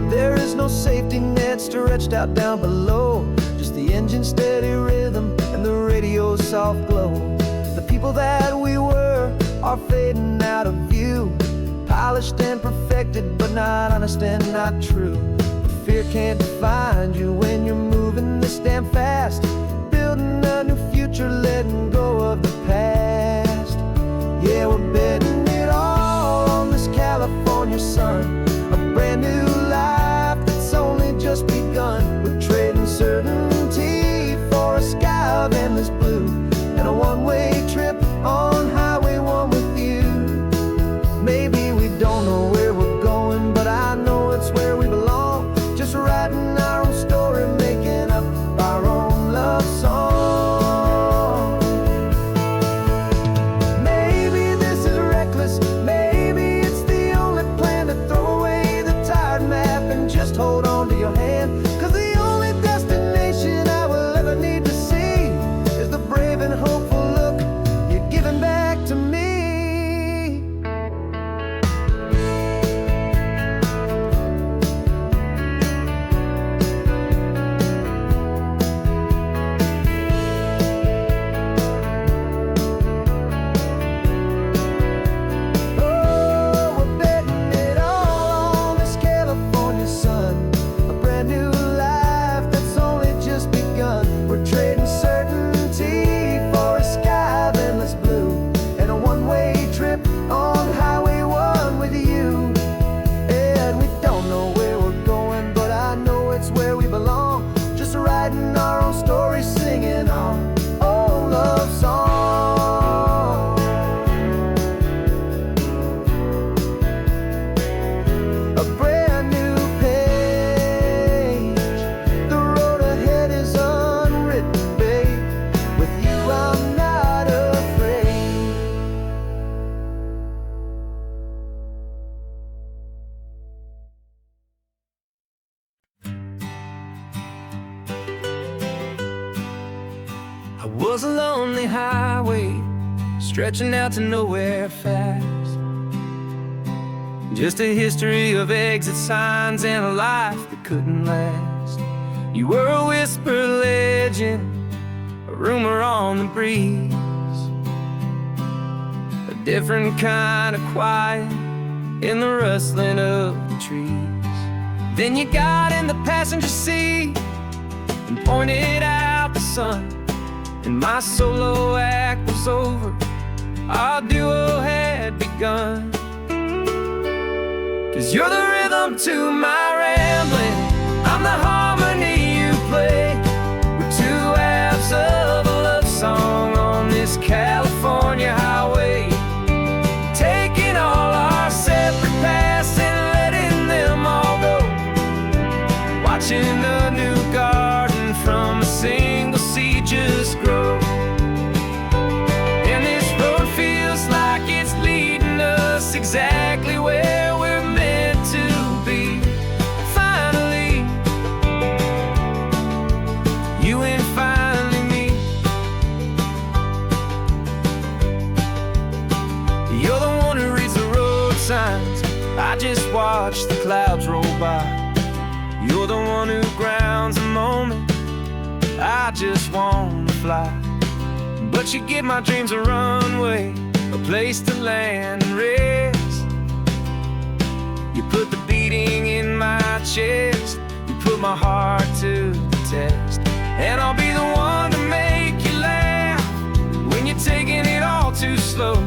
There is no safety net stretched out down below, just the engine's steady rhythm and the radio's soft glow. The people that we were are fading out of view, polished and perfected, but not honest and not true. Fear can't define you when you're moving this damn fast, building a new future, letting go of the past. Yeah, we're betting it all on this California sun. A brand new life that's only just begun. We're trading certainty for a sky of endless blue, and a one-way trip on Highway 1 with you. Maybe we don't know where we're going, but I know it's where we belong. Just writing our own story, making up our own love song. Maybe this is reckless, maybe it's the only plan to throw away the tired map and just hold on to your hand. 'Cause the only destination I will ever need to see is the brave and hopeful look you're giving back to me. Oh, we're betting it all on this California sun. A brand new life that's only just begun. We're trading certainty for a sky of endless blue, and a one-way trip on Highway 1 with you. And we don't know where we're going, but I know it's where we belong. Just writing our own story, singing our own love song. A brand new page, the road ahead is unwritten, babe. With you I'm not afraid. I was a lonely highway, stretching out to nowhere fast. Just a history of exit signs and a life that couldn't last. You were a whisper legend, a rumor on the breeze, a different kind of quiet in the rustling of the trees. Then you got in the passenger seat and pointed out the sun, and my solo act was over our duo had begun. 'Cause you're the rhythm to my rambling, I'm the harmony you play. We're two halves of a love song on this California highway, taking all our separate paths and letting them all go, watching a new garden from a single seed just grow. And this road feels like it's leading us exactly where we're meant to be. Finally, you and finally me. You're the one who reads the road signs, I just watch the clouds roll by. You're the one who grounds the moment, I just wanna fly. But you give my dreams a runway, a place to land and rest. You put the beating in my chest, you put my heart to the test. And I'll be the one to make you laugh when you're taking it all too slow.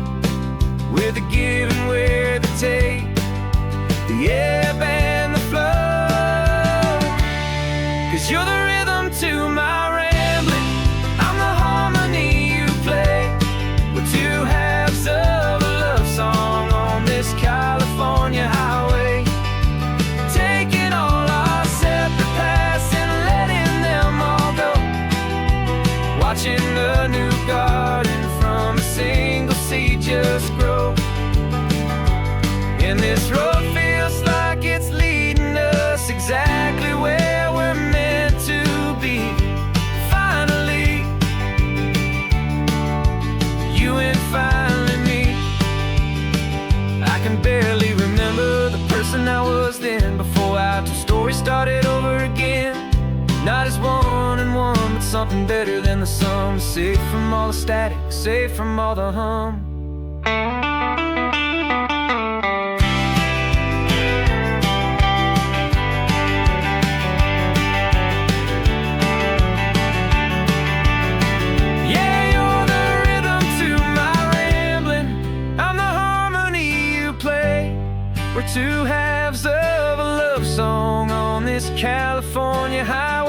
We're the give and we're the take, the ebb and the flow. 'Cause you're the rhythm to my rambling, I'm the harmony you play. We're two halves of a love song on this California highway, taking all our separate paths and letting them all go, watching a new garden from a single seed just grow. And this road feels like it's leading us exactly where we're meant to be. Finally, you and finally me. I can barely remember the person I was then, before our two stories started over again. Not as one and one, but something better than the sum. Safe from all the static, safe from all the hum. We're two halves of a love song on this California highway.